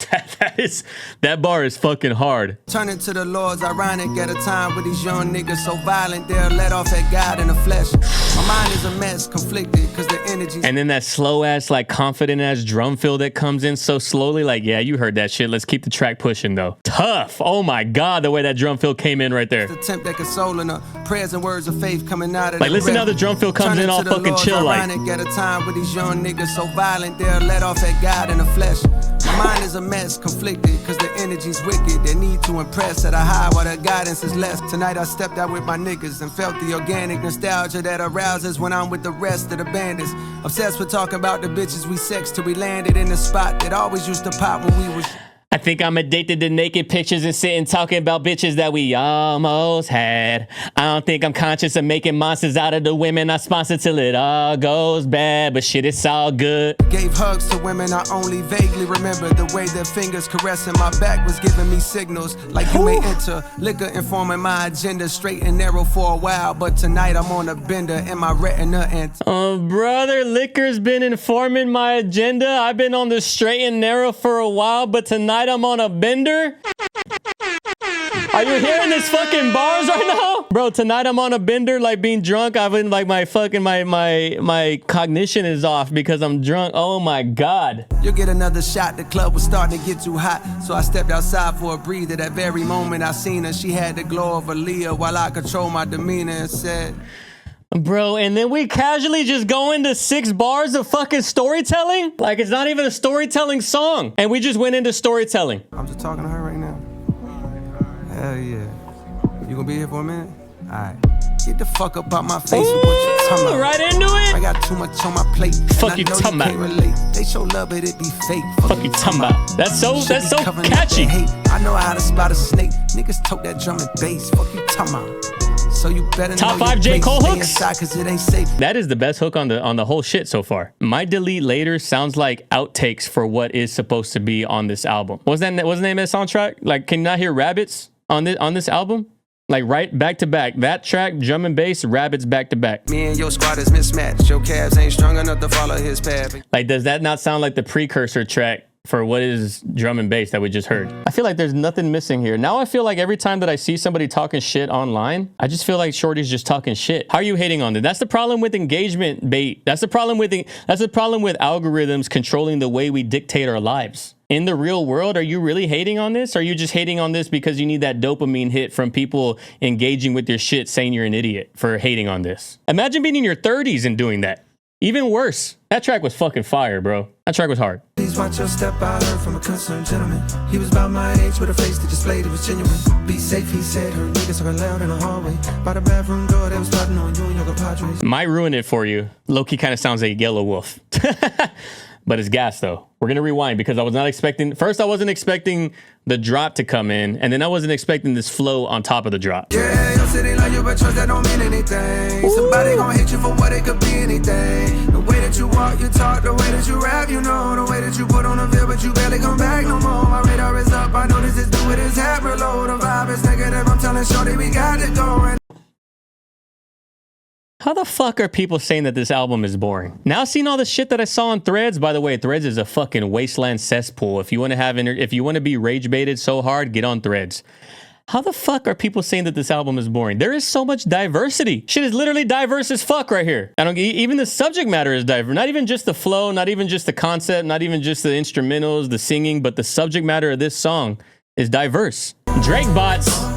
That bar is fucking hard. turning to the Lord's ironic at a time with these young niggas so violent they're let off at God in the flesh. My mind is a mess, conflicted, cause the energy's And then that slow ass, like confident ass drum fill that comes in so slowly. Like, yeah, you heard that shit. Let's keep the track pushing though. Tough. Oh my God, the way that drum fill came in right there. attempt at consoling her. Prayers and words of faith coming out of Like, the listen breath. how the drum fill comes Turning in all to the fucking Lord's chill like. ironic at a time with these young niggas so violent they're let off at God in the flesh. My mind is a mess, conflicted, cause the energy's wicked. They need to impress at a high while the guidance is less. Tonight I stepped out with my niggas and felt the organic nostalgia that arouses when I'm with the rest of the bandits. Obsessed with talking about the bitches we sexed till we landed in the spot that always used to pop when we was. I think I'm addicted to naked pictures and sitting talking about bitches that we almost had. I don't think I'm conscious of making monsters out of the women I sponsor till it all goes bad. But shit, it's all good. Gave hugs to women I only vaguely remember. The way their fingers caressing my back was giving me signals like you may enter. Liquor informing my agenda, straight and narrow for a while. But tonight I'm on a bender in my retina and Oh, brother, liquor's been informing my agenda. I've been on the straight and narrow for a while, but tonight I'm on a bender. Are you hearing this fucking bars right now? Bro, tonight I'm on a bender, like being drunk. I've been like my fucking, my cognition is off because I'm drunk. Oh my God. you'll get another shot. The club was starting to get too hot, so I stepped outside for a breather. That very moment I seen her, she had the glow of Aaliyah while I controlled my demeanor and said, Bro, and then we casually just go into 6 bars of fucking storytelling? Like it's not even a storytelling song. And we just went into storytelling. I'm just talking to her right now. Hell yeah. You gonna be here for a minute? Alright. Get the fuck up out my face with what you talking about. Right into it? I got too much on my plate. Fuck and you I know talking can't about? relate. They show love, but it be fake. Fuck you talking about? That's so Should be covering up catchy. the hate. I know how to spot a snake. Niggas tote that drum and bass. Fuck you talking about? So you better Top know 5 your J. place. Cole Stay hooks? inside 'cause it ain't safe. That is the best hook on the whole shit so far. My delete later sounds like outtakes for what is supposed to be on this album. What's the name of the soundtrack? Like, can you not hear rabbits on this album? Like right back to back. That track, drum and bass, rabbits back to back. Me and your squad is mismatched. Your calves ain't strong enough to follow his path. Like, does that not sound like the precursor track for what is drum and bass that we just heard. I feel like there's nothing missing here. Now I feel like every time that I see somebody talking shit online, I just feel like Shorty's just talking shit. How are you hating on it? That's the problem with engagement bait. That's the problem with algorithms controlling the way we dictate our lives. In the real world, are you really hating on this? Or are you just hating on this because you need that dopamine hit from people engaging with your shit saying you're an idiot for hating on this? Imagine being in your 30s and doing that. Even worse. That track was fucking fire, bro. That track was hard. Please watch your step, I heard from a concerned gentleman. He was about my age with a face that displayed it was genuine. Be safe, he said, her niggas talking loud in the hallway. By the bathroom door, they was plotting on you and your compadres. Might ruin it for you. Loki kind of sounds like a yellow wolf. But it's gas though. We're gonna rewind because I was not expecting, first I wasn't expecting the drop to come in, and then I wasn't expecting this flow on top of the drop. Yeah, your city like you, but trust that don't mean anything. Ooh. Somebody gonna hate you for what it could be anything. The way that you walk, you talk, the way that you rap, you know, the way that you put on the veil, but you barely come back no more. My radar is up, I know this is do with his hat below. The vibe is negative, I'm telling Shorty we got it going. How the fuck are people saying that this album is boring? Now seeing all the shit that I saw on Threads, by the way, Threads is a fucking wasteland cesspool. If you want to be rage baited so hard, get on Threads. How the fuck are people saying that this album is boring? There is so much diversity. Shit is literally diverse as fuck right here. Even the subject matter is diverse. Not even just the flow, not even just the concept, not even just the instrumentals, the singing, but the subject matter of this song is diverse. Drake bots.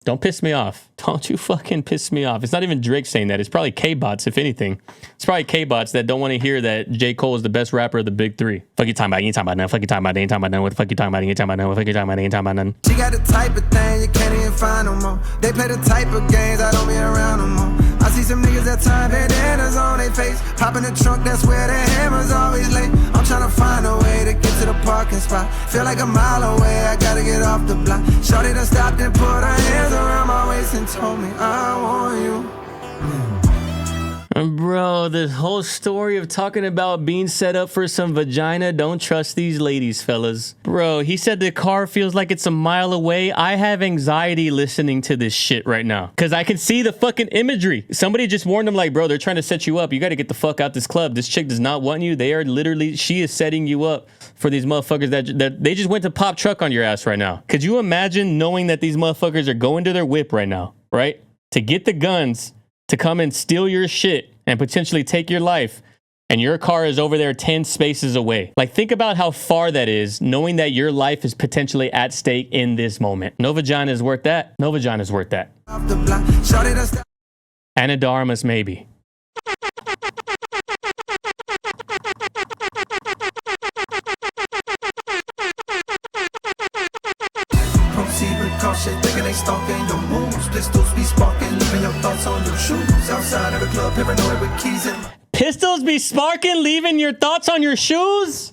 Don't piss me off. Don't you fucking piss me off. It's not even Drake saying that. It's probably K-bots, if anything. It's probably K-bots that don't want to hear that J. Cole is the best rapper of the big three. Fuck you talking about? You ain't talking about nothing. Fuck you talking about? They ain't talking about nothing. What the fuck you talking about? You ain't talking about nothing. What the fuck you talking about? They ain't talking about nothing. She got the type of thing you can't even find no more. They play the type of games I don't be around no more. I see some niggas that time bandanas on their face. Hop in the trunk, that's where their hammers always lay. I'm trying to find a way to get to the parking spot. Feel like a mile away, I gotta get off the block. Shorty done stopped and put her hands around my waist and told me I want you. Bro, this whole story of talking about being set up for some vagina, don't trust these ladies, fellas. Bro, he said the car feels like it's a mile away. I have anxiety listening to this shit right now because I can see the fucking imagery. Somebody just warned him like, bro, they're trying to set you up. You got to get the fuck out this club. This chick does not want you. They are literally, she is setting you up for these motherfuckers that they just went to pop truck on your ass right now. Could you imagine knowing that these motherfuckers are going to their whip right now, right? To get the guns to come and steal your shit and potentially take your life, and your car is over there 10 spaces away. Like, think about how far that is, knowing that your life is potentially at stake in this moment. No vagina is worth that. No vagina is worth that. Anadarmus, maybe. Shit, thinking they stalking your moves. Pistols be sparking, leaving your thoughts on your shoes. Outside of the club, paranoid with keys and pistols be sparking, leaving your thoughts on your shoes?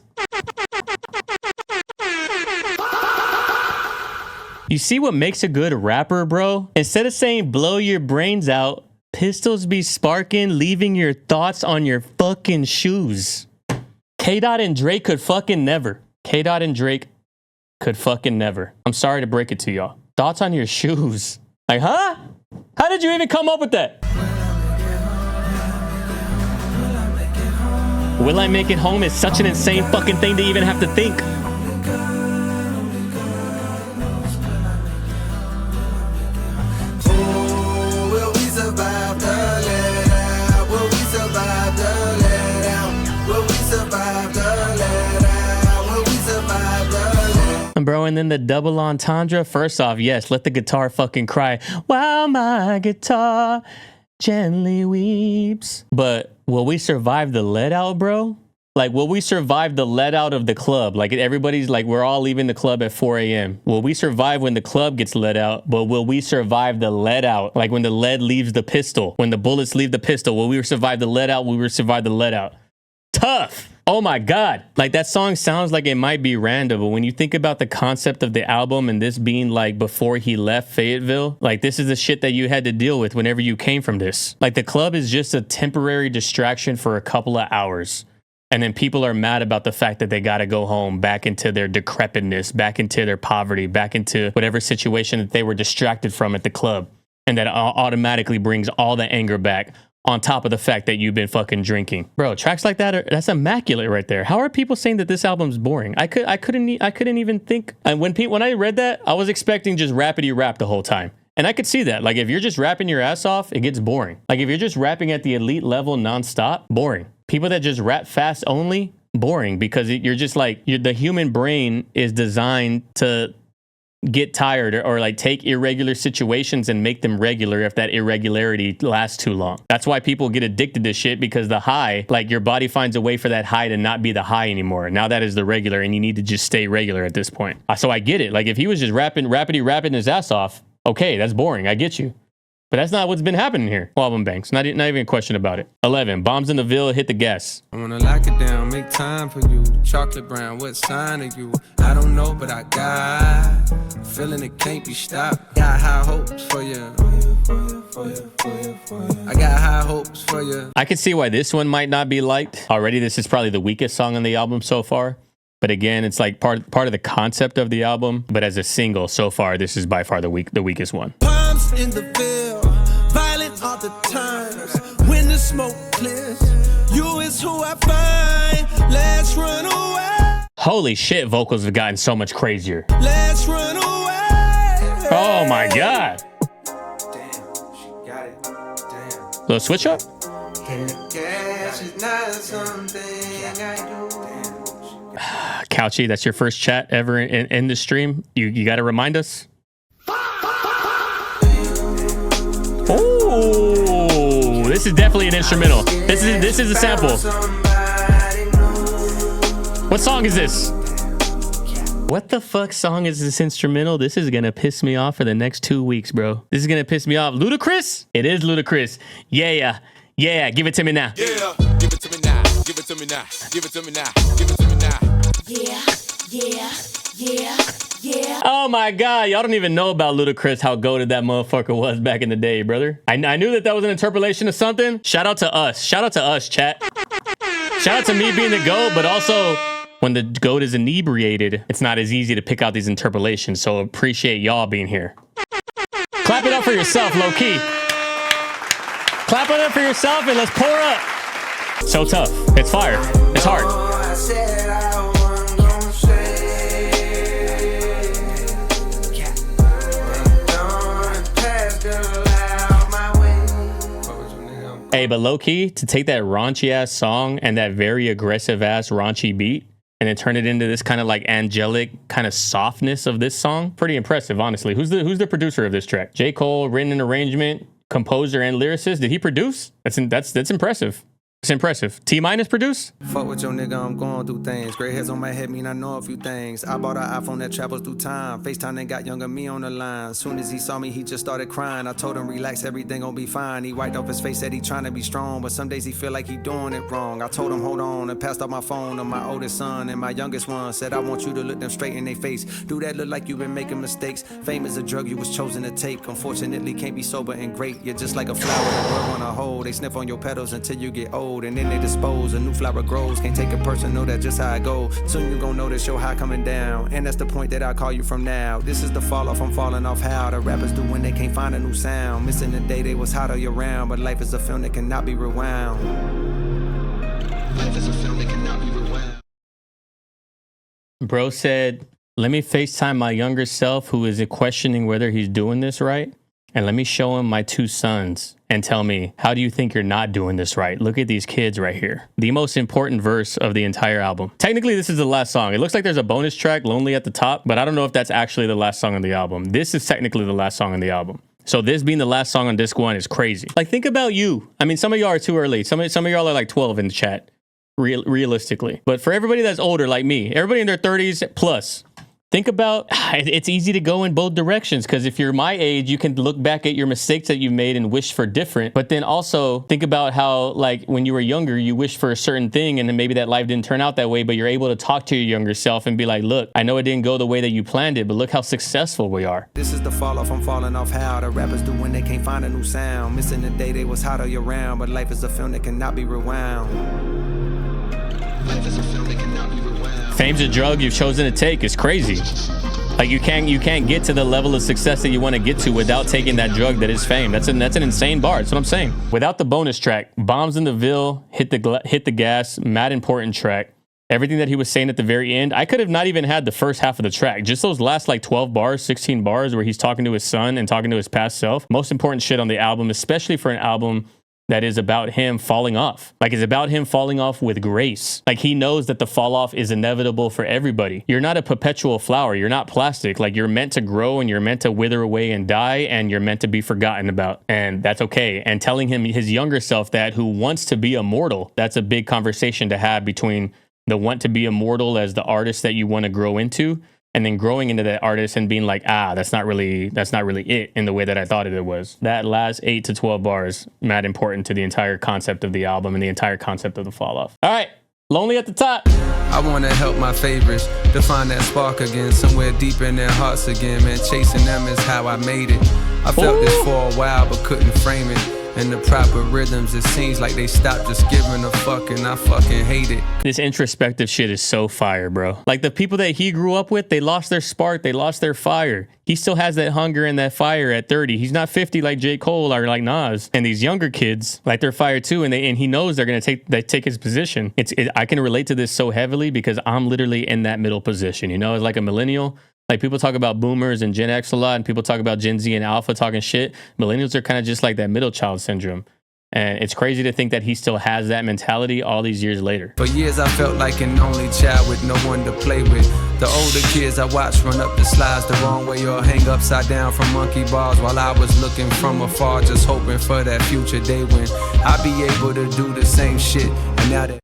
You see what makes a good rapper, bro? Instead of saying blow your brains out, pistols be sparking, leaving your thoughts on your fucking shoes. K-Dot and Drake could fucking never. K-Dot and Drake could fucking never. I'm sorry to break it to y'all. Thoughts on your shoes. Like, huh? How did you even come up with that? Will I make it home is such an insane fucking thing to even have to think. Will we survive the let out? Will we survive the let out? Will we survive the let out? Will we survive the let out? Bro, and then the double entendre. First off, yes, let the guitar fucking cry while my guitar gently weeps. But will we survive the let out, bro? Like, will we survive the let out of the club? Like, everybody's like, we're all leaving the club at 4 a.m. Will we survive when the club gets let out? But will we survive the let out? Like, when the lead leaves the pistol, when the bullets leave the pistol, will we survive the let out? Will we survive the let out? Tough. Oh my God. Like, that song sounds like it might be random, but when you think about the concept of the album and this being like before he left Fayetteville, like, this is the shit that you had to deal with whenever you came from this. Like, the club is just a temporary distraction for a couple of hours. And then people are mad about the fact that they got to go home, back into their decrepitness, back into their poverty, back into whatever situation that they were distracted from at the club. And that automatically brings all the anger back, on top of the fact that you've been fucking drinking. Bro, tracks like that that's immaculate right there. How are people saying that this album's boring? I couldn't even think. And when I read that, I was expecting just rapidy rap the whole time. And I could see that. Like, if you're just rapping your ass off, it gets boring. Like, if you're just rapping at the elite level nonstop, boring. People that just rap fast only, boring, because you're just like, the human brain is designed to get tired or like take irregular situations and make them regular if that irregularity lasts too long. That's why people get addicted to shit, because the high, like, your body finds a way for that high to not be the high anymore. Now that is the regular, and you need to just stay regular at this point. So I get it. Like, if he was just rapping his ass off, okay, that's boring. I get you. But that's not what's been happening here. Album banks, not even a question about it. 11, Bombs in the Ville, Hit the Gas. I wanna lock it down, make time for you. Chocolate brown, what sign are you? I don't know, but I got feeling it can't be stopped. Got high hopes for you. I got high hopes for you. I can see why this one might not be liked. Already, this is probably the weakest song on the album so far. But again, it's like part of the concept of the album. But as a single, so far, this is by far the weakest one. Bombs in the ville, violent all the times. When the smoke clears, you is who I find. Let's run away. Holy shit, vocals have gotten so much crazier. Let's run away. Oh my God. Damn, she got it. Damn. Little switch up? Cash is not something I do. Couchy, that's your first chat ever in the stream. You got to remind us. Oh, this is definitely an instrumental. This is a sample. What song is this? What the fuck song is this instrumental? This is gonna piss me off for the next 2 weeks, bro. This is gonna piss me off. Ludacris? It is Ludacris. Yeah. Give it to me now. Yeah, give it to me now. Give it to me now. Give it to me now. Give it to me now. Yeah. Oh my God, y'all don't even know about Ludacris, how goated that motherfucker was back in the day, brother. I knew that was an interpolation of something. Shout out to us, chat. Shout out to me being the GOAT, but also when the GOAT is inebriated, it's not as easy to pick out these interpolations, so appreciate y'all being here. Clap it up for yourself, low key. Clap it up for yourself and let's pour up. So tough. It's fire. It's hard. Hey, but low key, to take that raunchy ass song and that very aggressive ass raunchy beat and then turn it into this kind of like angelic kind of softness of this song, pretty impressive, honestly. Who's the producer of this track? J. Cole, written and arrangement, composer and lyricist. Did he produce? That's impressive. It's impressive. T-minus produced? Fuck with your nigga, I'm going through things. Gray hairs on my head mean I know a few things. I bought an iPhone that travels through time. FaceTime and got younger me on the line. Soon as he saw me, he just started crying. I told him, relax, everything gon' be fine. He wiped off his face, said he trying to be strong. But some days he feel like he doing it wrong. I told him, hold on, and passed out my phone to my oldest son. And my youngest one said, I want you to look them straight in their face. Do that look like you been making mistakes. Fame is a drug you was chosen to take. Unfortunately, can't be sober and great. You're just like a flower the world wanna hold. They sniff on your petals until you get old. And then they dispose. A new flower grows, can't take it personal, that's just how I go. Soon you gon' notice your high coming down, and that's the point that I call you from now. This is the fall off, I'm falling off how the rappers do when they can't find a new sound. Missing the day they was hot all year round, but life is a film that cannot be rewound. Life is a film that cannot be rewound. Bro said, let me FaceTime my younger self who is questioning whether he's doing this right. And let me show him my 2 sons and tell me, how do you think you're not doing this right? Look at these kids right here. The most important verse of the entire album. Technically, this is the last song. It looks like there's a bonus track, Lonely at the top, but I don't know if that's actually the last song on the album. This is technically the last song on the album. So this being the last song on disc 1 is crazy. Like, think about you. I mean, some of y'all are too early. Some of y'all are like 12 in the chat, realistically. But for everybody that's older like me, everybody in their 30s plus, think about, it's easy to go in both directions, because if you're my age, you can look back at your mistakes that you've made and wish for different. But then also think about how, like, when you were younger, you wished for a certain thing and then maybe that life didn't turn out that way, but you're able to talk to your younger self and be like, look, I know it didn't go the way that you planned it, but look how successful we are. This is the fall off, I'm falling off how the rappers do when they can't find a new sound. Missing the day they was hot all year round, but life is a film that cannot be rewound. Life is a film that cannot be rewound. Fame's a drug you've chosen to take. It's crazy. Like you can't get to the level of success that you want to get to without taking that drug that is fame. That's an insane bar. That's what I'm saying. Without the bonus track, Bombs in the Ville, hit the gas, mad important track. Everything that he was saying at the very end, I could have not even had the first half of the track. Just those last like 12 bars, 16 bars where he's talking to his son and talking to his past self. Most important shit on the album, especially for an album that is about him falling off. Like, it's about him falling off with grace. Like, he knows that the fall off is inevitable for everybody. You're not a perpetual flower. You're not plastic. Like, you're meant to grow and you're meant to wither away and die, and you're meant to be forgotten about. And that's okay. And telling him, his younger self, that who wants to be immortal, that's a big conversation to have between the want to be immortal as the artist that you want to grow into, and then growing into that artist and being like, that's not really it in the way that I thought it was. That last 8 to 12 bars, mad important to the entire concept of the album and the entire concept of the fall off. All right, Lonely at the Top. I want to help my favorites to find that spark again, somewhere deep in their hearts again, man. Chasing them is how I made it. I felt this for a while but couldn't frame it. And the proper rhythms, it seems like they stopped just giving a fuck, and I fucking hate it. This introspective shit is so fire, bro. Like, the people that he grew up with, they lost their spark, they lost their fire. He still has that hunger and that fire at 30. He's not 50 like J. Cole or like Nas. And these younger kids, like, they're fire too, and he knows they're gonna take his position. I can relate to this so heavily because I'm literally in that middle position. You know, as like a millennial. Like, people talk about boomers and Gen X a lot, and people talk about Gen Z and Alpha talking shit. Millennials are kind of just like that middle child syndrome. And it's crazy to think that he still has that mentality all these years later. For years I felt like an only child with no one to play with. The older kids I watched run up the slides the wrong way or hang upside down from monkey bars, while I was looking from afar, just hoping for that future day when I'd be able to do the same shit. And now that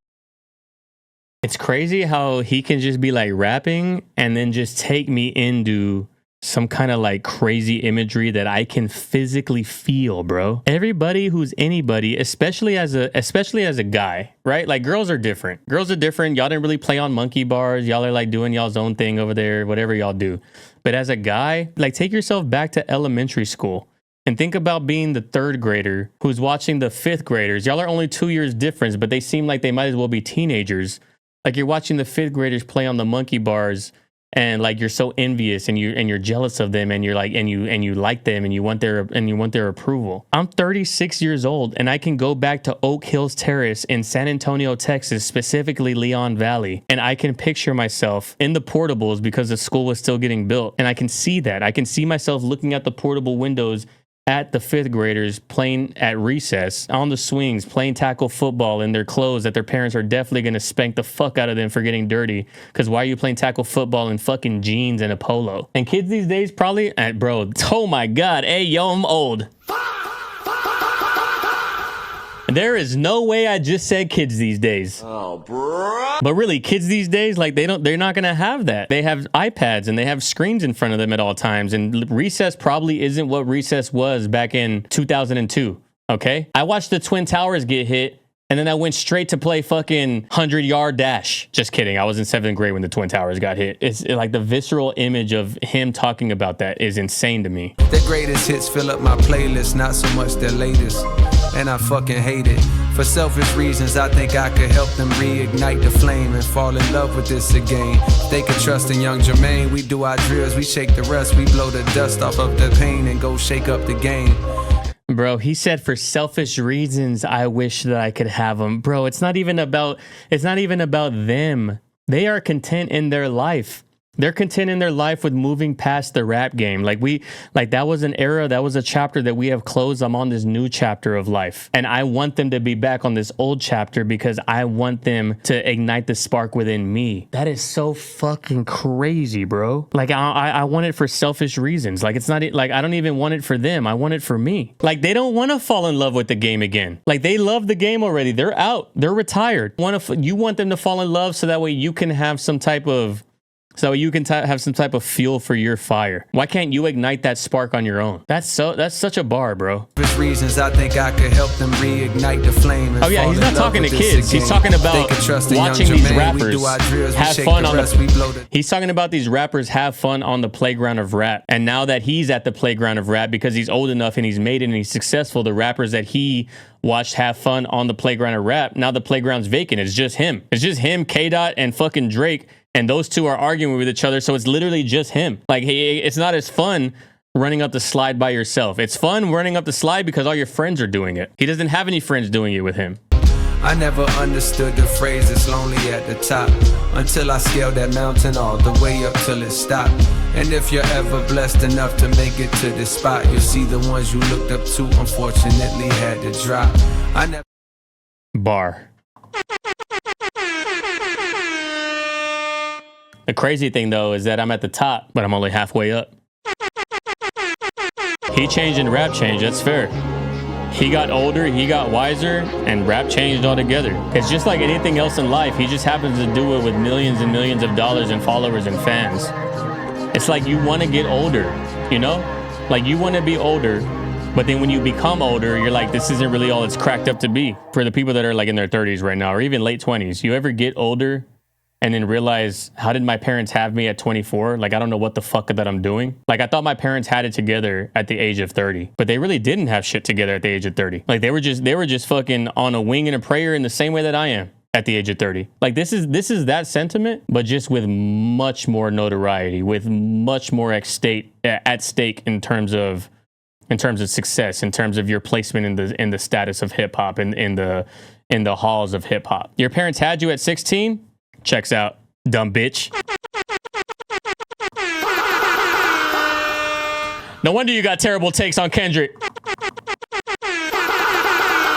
it's crazy how he can just be like rapping and then just take me into some kind of like crazy imagery that I can physically feel, bro. Everybody who's anybody, especially as a guy, right? Like, girls are different. Girls are different. Y'all didn't really play on monkey bars. Y'all are like doing y'all's own thing over there, whatever y'all do. But as a guy, like, take yourself back to elementary school. And think about being the third grader who's watching the fifth graders. Y'all are only 2 years difference, but they seem like they might as well be teenagers. Like, you're watching the fifth graders play on the monkey bars, and like, you're so envious and you're jealous of them, and you're like, and you like them, and you want their approval. I'm 36 years old, and I can go back to Oak Hills Terrace in San Antonio, Texas, specifically Leon Valley, and I can picture myself in the portables because the school was still getting built, and I can see that. I can see myself looking at the portable windows at the fifth graders playing at recess on the swings, playing tackle football in their clothes that their parents are definitely going to spank the fuck out of them for getting dirty. Because why are you playing tackle football in fucking jeans and a polo? And kids these days probably, bro, oh my God, hey, yo, I'm old. There is no way I just said kids these days. Oh, bro. But really, kids these days, like, they're not gonna have that. They have iPads and they have screens in front of them at all times. And recess probably isn't what recess was back in 2002. Okay, I watched the Twin Towers get hit, and then I went straight to play fucking 100-yard dash. Just kidding. I was in 7th grade when the Twin Towers got hit. It's like the visceral image of him talking about that is insane to me. the greatest hits fill up my playlist, not so much their latest. And I fucking hate it. For selfish reasons, I think I could help them reignite the flame and fall in love with this again. They could trust in young Jermaine. We do our drills, we shake the rust, we blow the dust off of the pain and go shake up the game. Bro, he said for selfish reasons, I wish that I could have them. Bro, it's not even about them. They are content in their life. They're content in their life with moving past the rap game. Like that was an era, that was a chapter that we have closed. I'm on this new chapter of life. And I want them to be back on this old chapter because I want them to ignite the spark within me. That is so fucking crazy, bro. Like I want it for selfish reasons. Like it's not like I don't even want it for them. I want it for me. Like they don't want to fall in love with the game again. Like they love the game already. They're out. They're retired. You want them to fall in love so that way you can have some type of have some type of fuel for your fire. Why can't you ignite that spark on your own? That's such a bar, bro. For reasons, I think I could help them reignite the flame. And oh yeah, he's not talking to kids. He's talking about watching these rappers have fun on the. He's talking about these rappers have fun on the playground of rap. And now that he's at the playground of rap because he's old enough and he's made it and he's successful, the rappers that he watched have fun on the playground of rap. Now the playground's vacant. It's just him. It's just him, K-Dot, and fucking Drake. and those two are arguing with each other. So it's literally just him. Like, it's not as fun running up the slide by yourself. It's fun running up the slide because all your friends are doing it. He doesn't have any friends doing it with him. I never understood the phrase it's lonely at the top until I scaled that mountain all the way up till it stopped. And if you're ever blessed enough to make it to this spot, you'll see the ones you looked up to unfortunately had to drop. I never Bar. The crazy thing though is that I'm at the top, but I'm only halfway up. He changed and rap changed, that's fair. He got older, he got wiser, and rap changed altogether. It's just like anything else in life. He just happens to do it with millions and millions of dollars and followers and fans. It's like you want to get older, you know? Like you want to be older, but then when you become older, you're like, this isn't really all it's cracked up to be. For the people that are like in their 30s right now, or even late 20s, you ever get older and then realize, how did my parents have me at 24? Like, I don't know what the fuck that I'm doing. Like, I thought my parents had it together at the age of 30, but they really didn't have shit together at the age of 30. Like, they were just fucking on a wing and a prayer in the same way that I am at the age of 30. Like, this is that sentiment, but just with much more notoriety, with much more at stake in terms of success, in terms of your placement in the status of hip hop and in the halls of hip hop. Your parents had you at 16. Checks out, dumb bitch. No wonder you got terrible takes on Kendrick.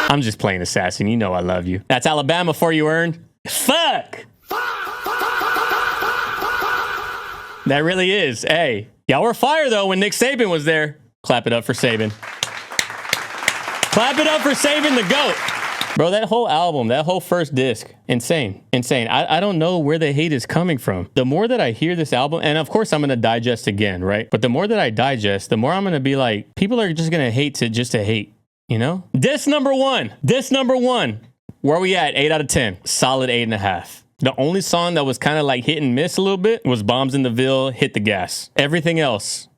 I'm just playing assassin. You know I love you. That's Alabama for you, Earn. Fuck. That really is. Hey, y'all were fire though when Nick Saban was there. Clap it up for Saban. Clap it up for Saban the GOAT. Bro, that whole album, that whole first disc, insane. I don't know where the hate is coming from. The more that I hear this album, and of course I'm going to digest again, right? But the more that I digest, the more I'm going to be like, people are just going to hate just to hate, you know? Disc number one. Where are we at? 8 out of 10. Solid 8.5. The only song that was kind of like hit and miss a little bit was Bombs in the Ville, Hit the Gas. Everything else,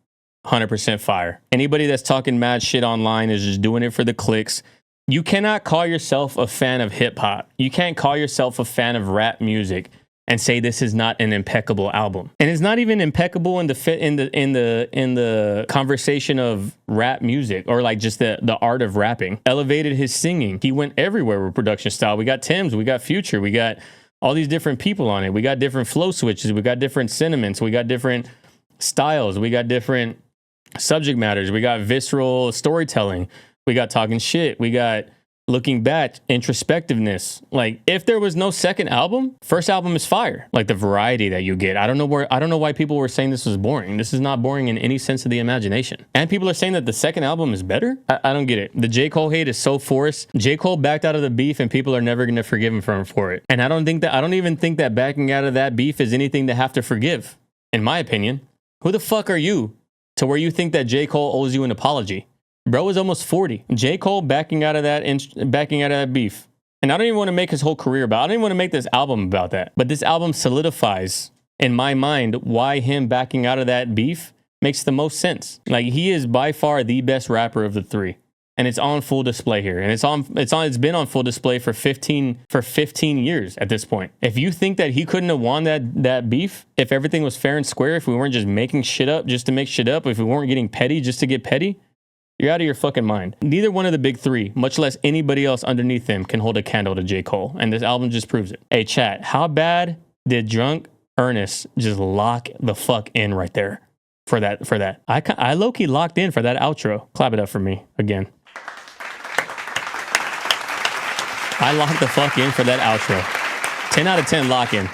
100% fire. Anybody that's talking mad shit online is just doing it for the clicks. You cannot call yourself a fan of hip hop. You can't call yourself a fan of rap music and say this is not an impeccable album. And it's not even impeccable in the conversation of rap music or like just the art of rapping. Elevated his singing. He went everywhere with production style. We got Tim's, we got Future, we got all these different people on it. We got different flow switches, we got different sentiments, we got different styles, we got different subject matters, we got visceral storytelling. We got talking shit. We got looking back, introspectiveness. Like, if there was no second album, first album is fire. Like the variety that you get. I don't know why people were saying this was boring. This is not boring in any sense of the imagination. And people are saying that the second album is better. I don't get it. The J. Cole hate is so forced. J. Cole backed out of the beef and people are never gonna forgive him for it. And I don't even think that backing out of that beef is anything to have to forgive. In my opinion. Who the fuck are you to where you think that J. Cole owes you an apology? Bro is almost 40. J. Cole backing out of that beef. And I don't even want to make his whole career about it. I don't even want to make this album about that. But this album solidifies, in my mind, why him backing out of that beef makes the most sense. Like, he is by far the best rapper of the three. And it's on full display here. And it's been on full display for 15 years at this point. If you think that he couldn't have won that beef, if everything was fair and square, if we weren't just making shit up just to make shit up, if we weren't getting petty just to get petty, you're out of your fucking mind. Neither one of the big three, much less anybody else underneath them, can hold a candle to J. Cole. And this album just proves it. Hey, chat, how bad did Drunk Ernest just lock the fuck in right there for that? I low-key locked in for that outro. Clap it up for me again. I locked the fuck in for that outro. 10 out of 10 lock in.